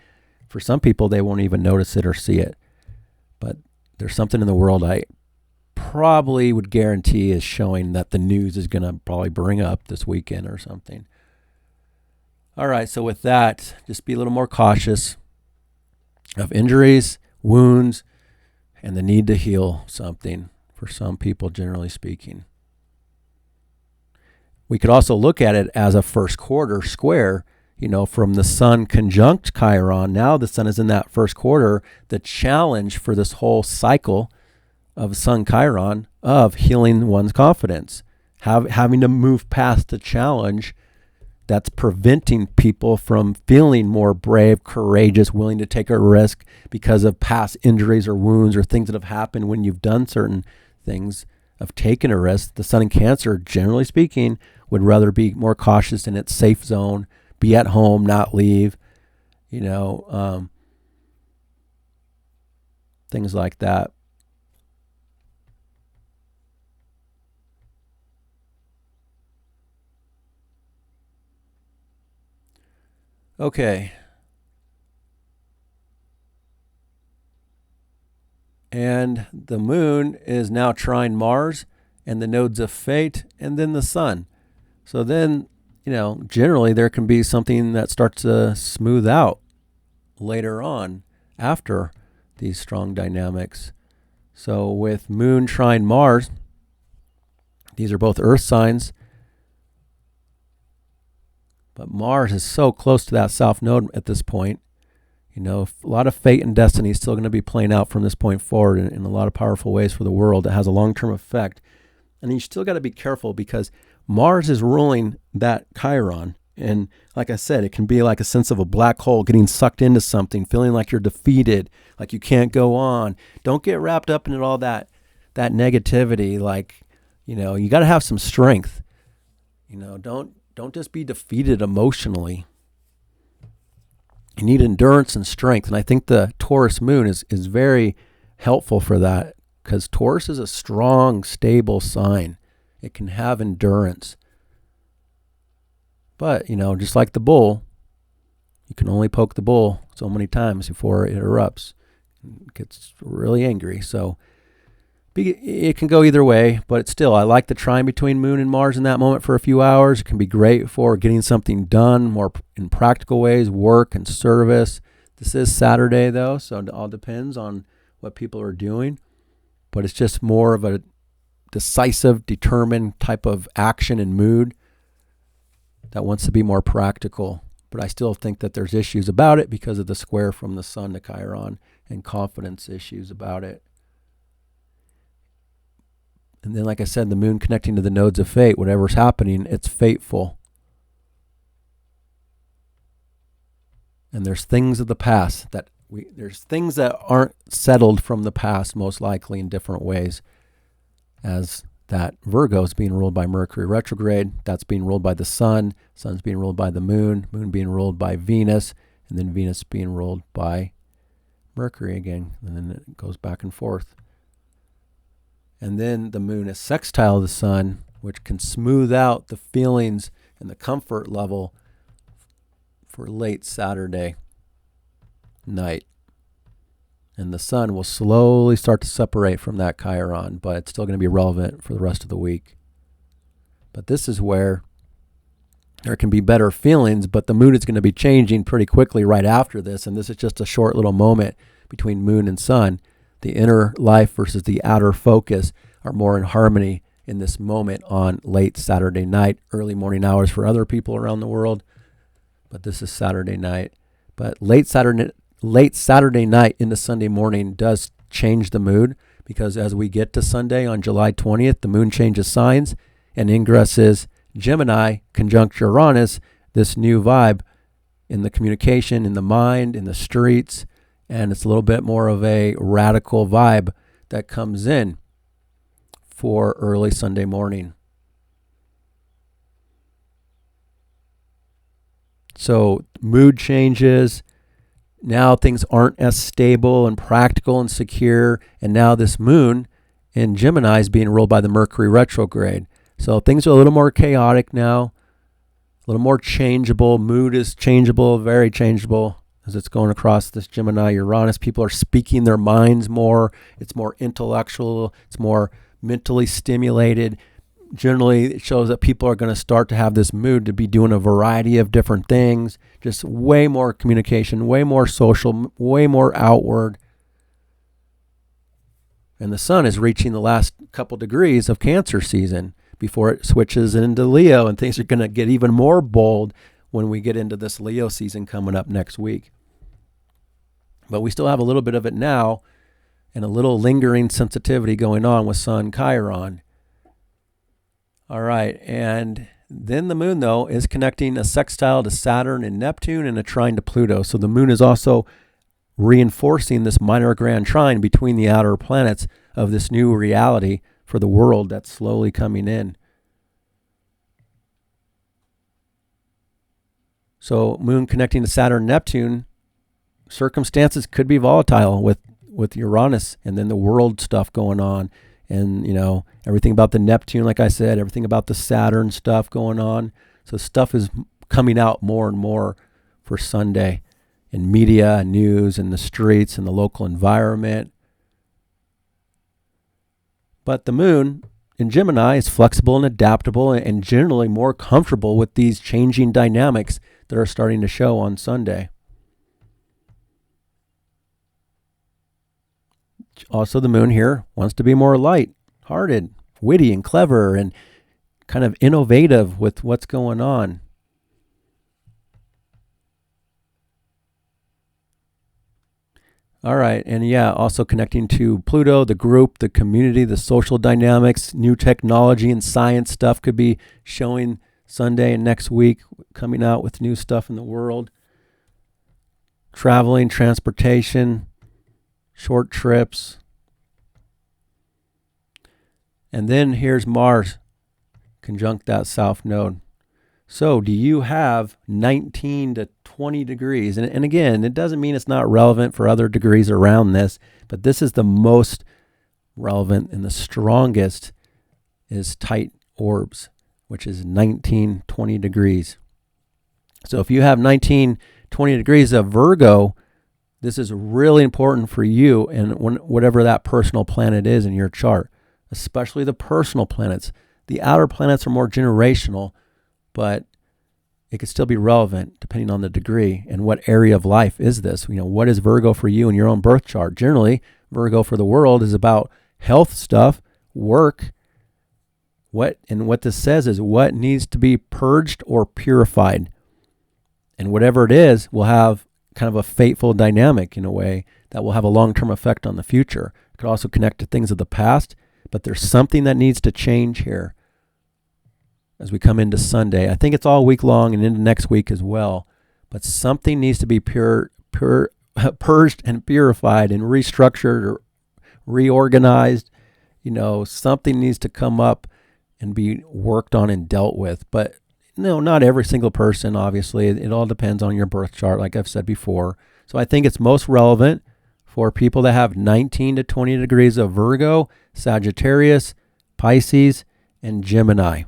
For some people, they won't even notice it or see it. But there's something in the world I probably would guarantee is showing that the news is going to probably bring up this weekend or something. All right, so with that, just be a little more cautious of injuries, wounds, and the need to heal something for some people, generally speaking. We could also look at it as a first quarter square, from the sun conjunct Chiron. Now the sun is in that first quarter. The challenge for this whole cycle of sun Chiron of healing one's confidence, having to move past the challenge that's preventing people from feeling more brave, courageous, willing to take a risk because of past injuries or wounds or things that have happened when you've done certain things, of taking a risk. The sun in Cancer, generally speaking, would rather be more cautious in its safe zone, be at home, not leave, things like that. Okay. And the moon is now trine Mars and the nodes of fate and then the sun. So then, generally there can be something that starts to smooth out later on after these strong dynamics. So with moon trine Mars, these are both earth signs. But Mars is so close to that south node at this point. A lot of fate and destiny is still going to be playing out from this point forward in a lot of powerful ways for the world. It has a long-term effect. And you still got to be careful because Mars is ruling that Chiron And like I said, it can be like a sense of a black hole, getting sucked into something, feeling like you're defeated, like you can't go on. Don't get wrapped up in all that negativity. Like, you got to have some strength. Don't just be defeated emotionally. You need endurance and strength. And I think the Taurus moon is very helpful for that, because Taurus is a strong, stable sign. It can have endurance. But, just like the bull, you can only poke the bull so many times before it erupts. It gets really angry. So it can go either way, but still, I like the trine between Moon and Mars in that moment for a few hours. It can be great for getting something done more in practical ways, work and service. This is Saturday, though, so it all depends on what people are doing. But it's just more of a decisive, determined type of action and mood that wants to be more practical. But I still think that there's issues about it because of the square from the Sun to Chiron and confidence issues about it. And then, like I said, the moon connecting to the nodes of fate, whatever's happening, it's fateful. And there's things of the past there's things that aren't settled from the past, most likely in different ways, as that Virgo is being ruled by Mercury retrograde. That's being ruled by the Sun. Sun's being ruled by the Moon being ruled by Venus, and then Venus being ruled by Mercury again. And then it goes back and forth. And then the moon is sextile the Sun, which can smooth out the feelings and the comfort level for late Saturday night. And the Sun will slowly start to separate from that Chiron, but it's still going to be relevant for the rest of the week. But this is where there can be better feelings, but the moon is going to be changing pretty quickly right after this. And this is just a short little moment between Moon and Sun. The inner life versus the outer focus are more in harmony in this moment on late Saturday night, early morning hours for other people around the world. But this is Saturday night. But late Saturday night into Sunday morning does change the mood, because as we get to Sunday on July 20th, the moon changes signs and ingresses Gemini conjunct Uranus, this new vibe in the communication, in the mind, in the streets. And it's a little bit more of a radical vibe that comes in for early Sunday morning. So mood changes. Now things aren't as stable and practical and secure. And now this moon in Gemini is being ruled by the Mercury retrograde. So things are a little more chaotic now, a little more changeable. Mood is changeable, very changeable. As it's going across this Gemini Uranus, people are speaking their minds more. It's more intellectual. It's more mentally stimulated. Generally, it shows that people are going to start to have this mood to be doing a variety of different things. Just way more communication, way more social, way more outward. And the Sun is reaching the last couple degrees of Cancer season before it switches into Leo, and things are going to get even more bold when we get into this Leo season coming up next week. But we still have a little bit of it now, and a little lingering sensitivity going on with Sun Chiron. All right, and then the moon, though, is connecting a sextile to Saturn and Neptune and a trine to Pluto. So the moon is also reinforcing this minor grand trine between the outer planets of this new reality for the world that's slowly coming in. So moon connecting to Saturn and Neptune, circumstances could be volatile with Uranus and then the world stuff going on. And, everything about the Neptune, like I said, everything about the Saturn stuff going on. So stuff is coming out more and more for Sunday in media and news and the streets and the local environment. But the moon in Gemini is flexible and adaptable and generally more comfortable with these changing dynamics that are starting to show on Sunday. Also, the moon here wants to be more light-hearted, witty, and clever, and kind of innovative with what's going on. All right, and also connecting to Pluto, the group, the community, the social dynamics, new technology and science stuff could be showing Sunday and next week, coming out with new stuff in the world. Traveling, transportation, short trips. And then here's Mars conjunct that south node. So do you have 19 to 20 degrees? And again, it doesn't mean it's not relevant for other degrees around this, but this is the most relevant and the strongest is tight orbs, which is 19, 20 degrees. So if you have 19, 20 degrees of Virgo, this is really important for you and whatever that personal planet is in your chart, especially the personal planets. The outer planets are more generational, but it could still be relevant depending on the degree and what area of life is this. What is Virgo for you in your own birth chart? Generally, Virgo for the world is about health stuff, work. What this says is what needs to be purged or purified. And whatever it is will have kind of a fateful dynamic in a way that will have a long-term effect on the future. It could also connect to things of the past, but there's something that needs to change here as we come into Sunday. I think it's all week long and into next week as well. But something needs to be purged and purified and restructured or reorganized. Something needs to come up and be worked on and dealt with. But no, not every single person, obviously. It all depends on your birth chart, like I've said before. So I think it's most relevant for people that have 19 to 20 degrees of Virgo, Sagittarius, Pisces, and Gemini.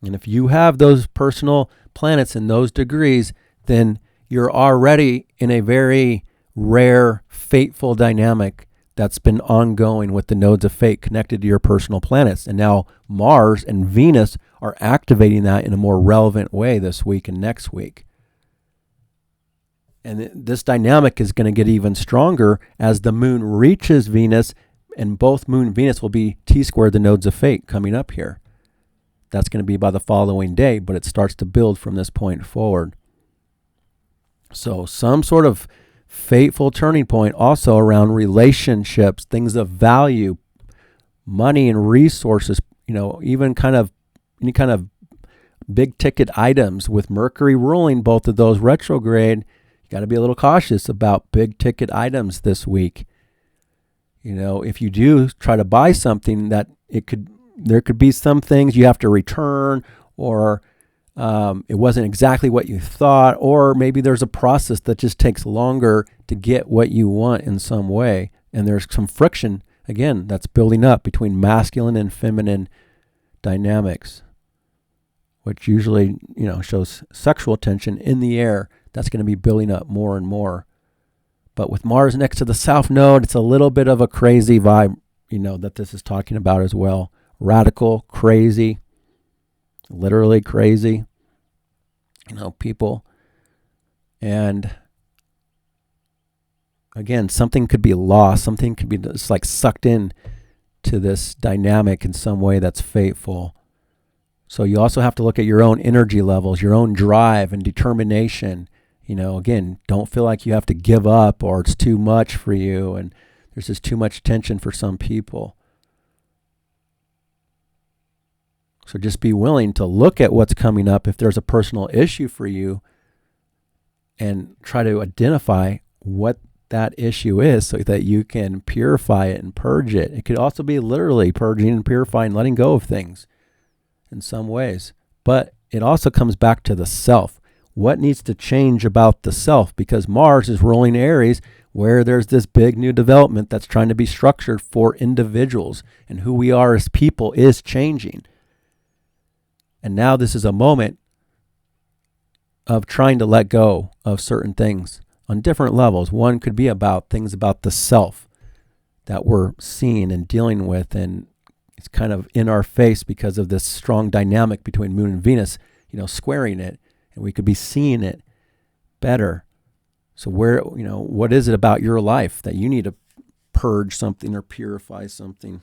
And if you have those personal planets in those degrees, then you're already in a very rare, fateful dynamic that's been ongoing with the nodes of fate connected to your personal planets. And now Mars and Venus are activating that in a more relevant way this week and next week. And this dynamic is going to get even stronger as the moon reaches Venus, and both moon and Venus will be T-squared the nodes of fate coming up here. That's going to be by the following day, but it starts to build from this point forward. So some sort of fateful turning point also around relationships, things of value, money and resources, even any kind of big ticket items with Mercury ruling both of those retrograde. You got to be a little cautious about big ticket items this week. If you do try to buy something there could be some things you have to return, or it wasn't exactly what you thought, or maybe there's a process that just takes longer to get what you want in some way. And there's some friction, again, that's building up between masculine and feminine dynamics, which usually, shows sexual tension in the air. That's going to be building up more and more. But with Mars next to the south node, it's a little bit of a crazy vibe, that this is talking about as well. Radical, crazy, literally crazy, people. And again, something could be lost. Something could be just like sucked in to this dynamic in some way that's fateful. So you also have to look at your own energy levels, your own drive and determination. Again, don't feel like you have to give up or it's too much for you. And there's just too much tension for some people. So just be willing to look at what's coming up if there's a personal issue for you and try to identify what that issue is so that you can purify it and purge it. It could also be literally purging and purifying, letting go of things in some ways. But it also comes back to the self. What needs to change about the self? Because Mars is ruling Aries, where there's this big new development that's trying to be structured for individuals, and who we are as people is changing. And now this is a moment of trying to let go of certain things on different levels. One could be about things about the self that we're seeing and dealing with, and it's kind of in our face because of this strong dynamic between Moon and Venus, squaring it, and we could be seeing it better. So what is it about your life that you need to purge something or purify something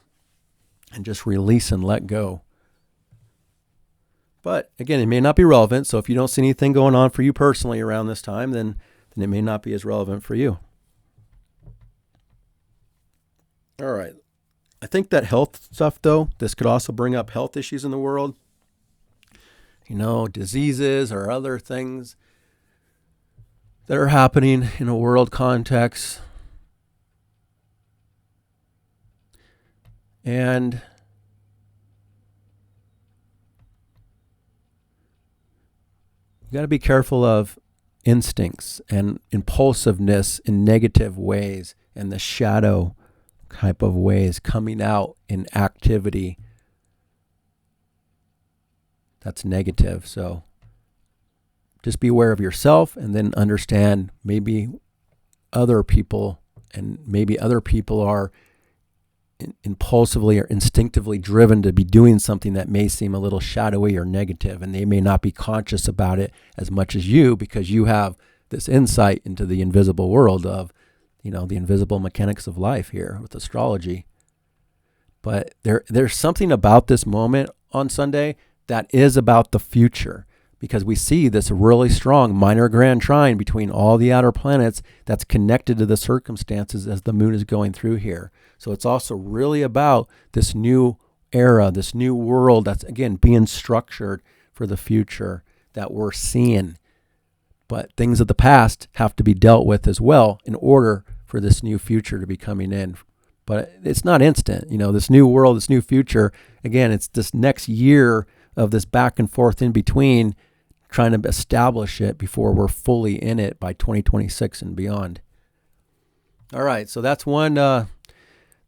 and just release and let go? But again, it may not be relevant. So if you don't see anything going on for you personally around this time, then it may not be as relevant for you. All right. I think that health stuff, though, this could also bring up health issues in the world. diseases or other things that are happening in a world context. And you got to be careful of instincts and impulsiveness in negative ways and the shadow type of ways coming out in activity that's negative. So just be aware of yourself, and then understand maybe other people, and maybe other people are impulsively or instinctively driven to be doing something that may seem a little shadowy or negative, and they may not be conscious about it as much as you, because you have this insight into the invisible world of, the invisible mechanics of life here with astrology. But there's something about this moment on Sunday that is about the future, because we see this really strong minor grand trine between all the outer planets that's connected to the circumstances as the moon is going through here. So it's also really about this new era, this new world that's, again, being structured for the future that we're seeing. But things of the past have to be dealt with as well in order for this new future to be coming in. But it's not instant. This new world, this new future, again, it's this next year of this back and forth in between, trying to establish it before we're fully in it by 2026 and beyond. All right, so that's one.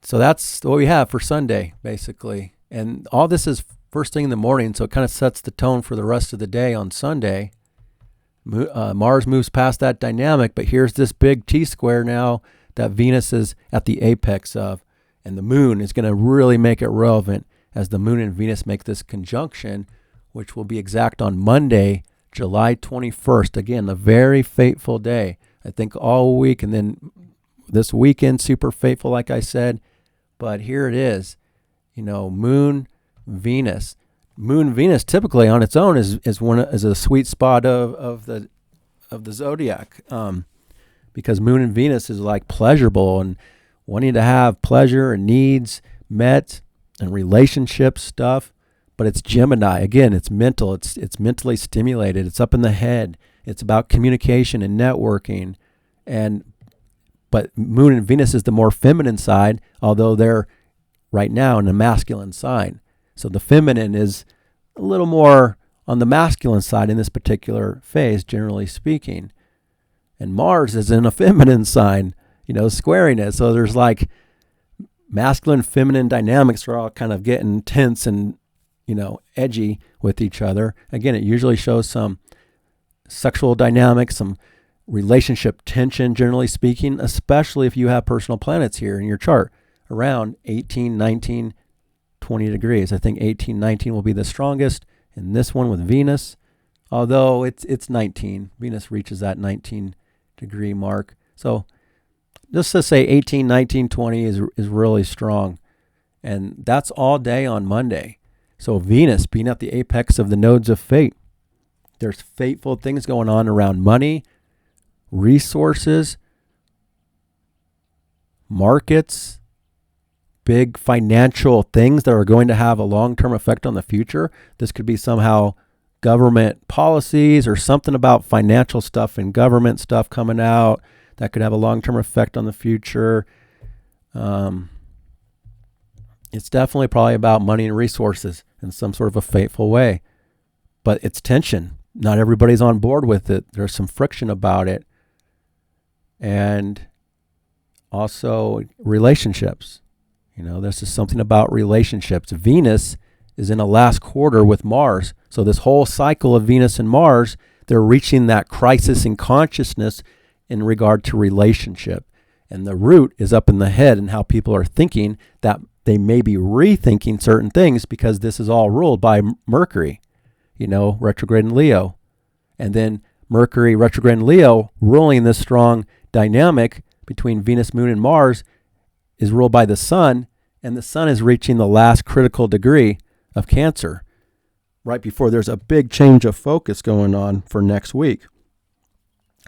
So that's what we have for Sunday, basically. And all this is first thing in the morning, so it kind of sets the tone for the rest of the day on Sunday. Mars moves past that dynamic, but here's this big T-square now that Venus is at the apex of, and the moon is going to really make it relevant as the moon and Venus make this conjunction, which will be exact on Monday, July 21st. Again, a very fateful day. I think all week, and then this weekend, super fateful, like I said. But here it is, Moon, Venus. Moon, Venus, typically on its own is a sweet spot of the zodiac, because Moon and Venus is like pleasurable and wanting to have pleasure and needs met and relationship stuff. But it's Gemini. Again, it's mental. It's mentally stimulated. It's up in the head. It's about communication and networking. But Moon and Venus is the more feminine side, although they're right now in a masculine sign. So the feminine is a little more on the masculine side in this particular phase, generally speaking. And Mars is in a feminine sign, squaring it. So there's like masculine, feminine dynamics are all kind of getting tense and, edgy with each other. Again, it usually shows some sexual dynamics, some relationship tension, generally speaking, especially if you have personal planets here in your chart around 18, 19, 20 degrees. I think 18, 19 will be the strongest in this one with Venus, although it's 19. Venus reaches that 19 degree mark. So just to say 18, 19, 20 is really strong. And that's all day on Monday. So Venus being at the apex of the nodes of fate. There's fateful things going on around money, resources, markets, big financial things that are going to have a long-term effect on the future. This could be somehow government policies or something about financial stuff and government stuff coming out that could have a long-term effect on the future. It's definitely probably about money and resources in some sort of a fateful way. But it's tension. Not everybody's on board with it. There's some friction about it. And also relationships. This is something about relationships. Venus is in a last quarter with Mars. So this whole cycle of Venus and Mars, they're reaching that crisis in consciousness in regard to relationship. And the root is up in the head and how people are thinking that they may be rethinking certain things because this is all ruled by Mercury, retrograde in Leo. And then Mercury retrograde in Leo ruling this strong dynamic between Venus, Moon, and Mars is ruled by the Sun, and the Sun is reaching the last critical degree of Cancer right before there's a big change of focus going on for next week.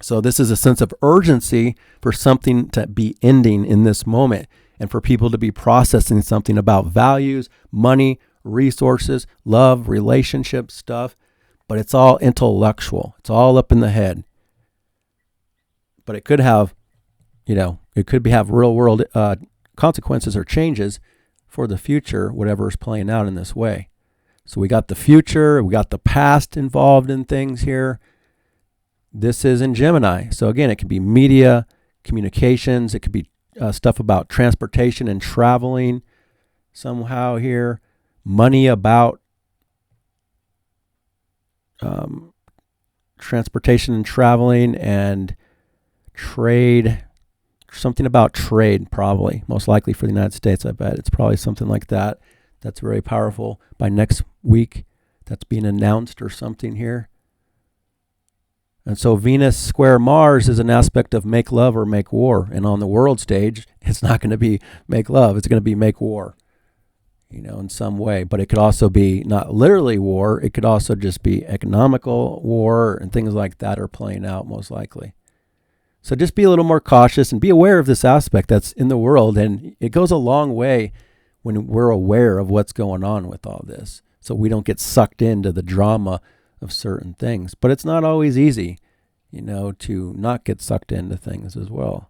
So this is a sense of urgency for something to be ending in this moment and for people to be processing something about values, money, resources, love, relationship stuff. but it's all intellectual. It's all up in the head. But it could have, have real world consequences or changes for the future, whatever is playing out in this way. So we got the future, we got the past involved in things here. This is in Gemini. So again, it could be media, communications. It could be stuff about transportation and traveling somehow here. Money about transportation and traveling, and trade. Something about trade, probably. Most likely for the United States, I bet. It's probably something like that. That's very powerful. By next week, that's being announced or something here. And so Venus square Mars is an aspect of make love or make war. And on the world stage, it's not going to be make love. It's going to be make war, in some way. But it could also be not literally war. It could also just be economical war, and things like that are playing out most likely. So just be a little more cautious and be aware of this aspect that's in the world. And it goes a long way when we're aware of what's going on with all this, so we don't get sucked into the drama of certain things. But it's not always easy, to not get sucked into things as well.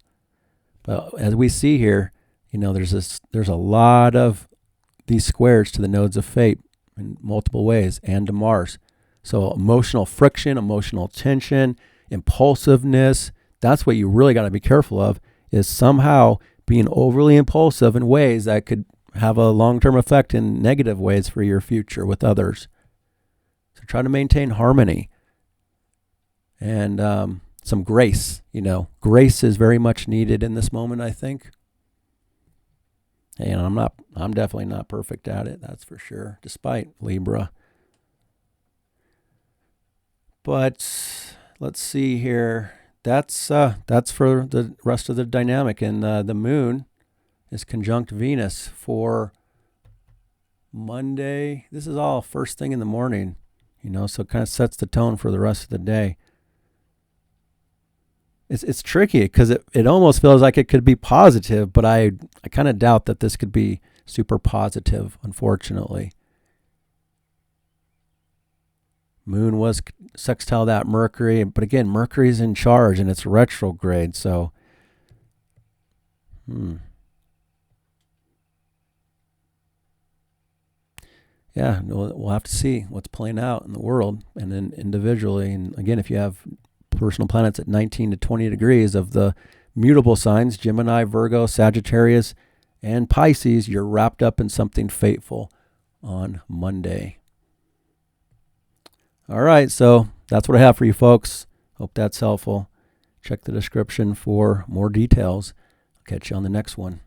But as we see here, there's a lot of these squares to the nodes of fate in multiple ways, and to Mars. So emotional friction, emotional tension, impulsiveness, that's what you really got to be careful of, is somehow being overly impulsive in ways that could have a long-term effect in negative ways for your future with others. So try to maintain harmony and some grace. Grace is very much needed in this moment, I think. And I'm definitely not perfect at it, that's for sure, despite Libra. But let's see here. That's for the rest of the dynamic. And the moon is conjunct Venus for Monday. This is all first thing in the morning, so it kind of sets the tone for the rest of the day. It's tricky because it almost feels like it could be positive, but I kind of doubt that this could be super positive, unfortunately. Moon was sextile that Mercury, but again, Mercury's in charge and it's retrograde, so yeah, we'll have to see what's playing out in the world and then individually. And again, if you have personal planets at 19 to 20 degrees of the mutable signs, Gemini, Virgo, Sagittarius, and Pisces, you're wrapped up in something fateful on Monday. All right, so that's what I have for you folks. Hope that's helpful. Check the description for more details. I'll catch you on the next one.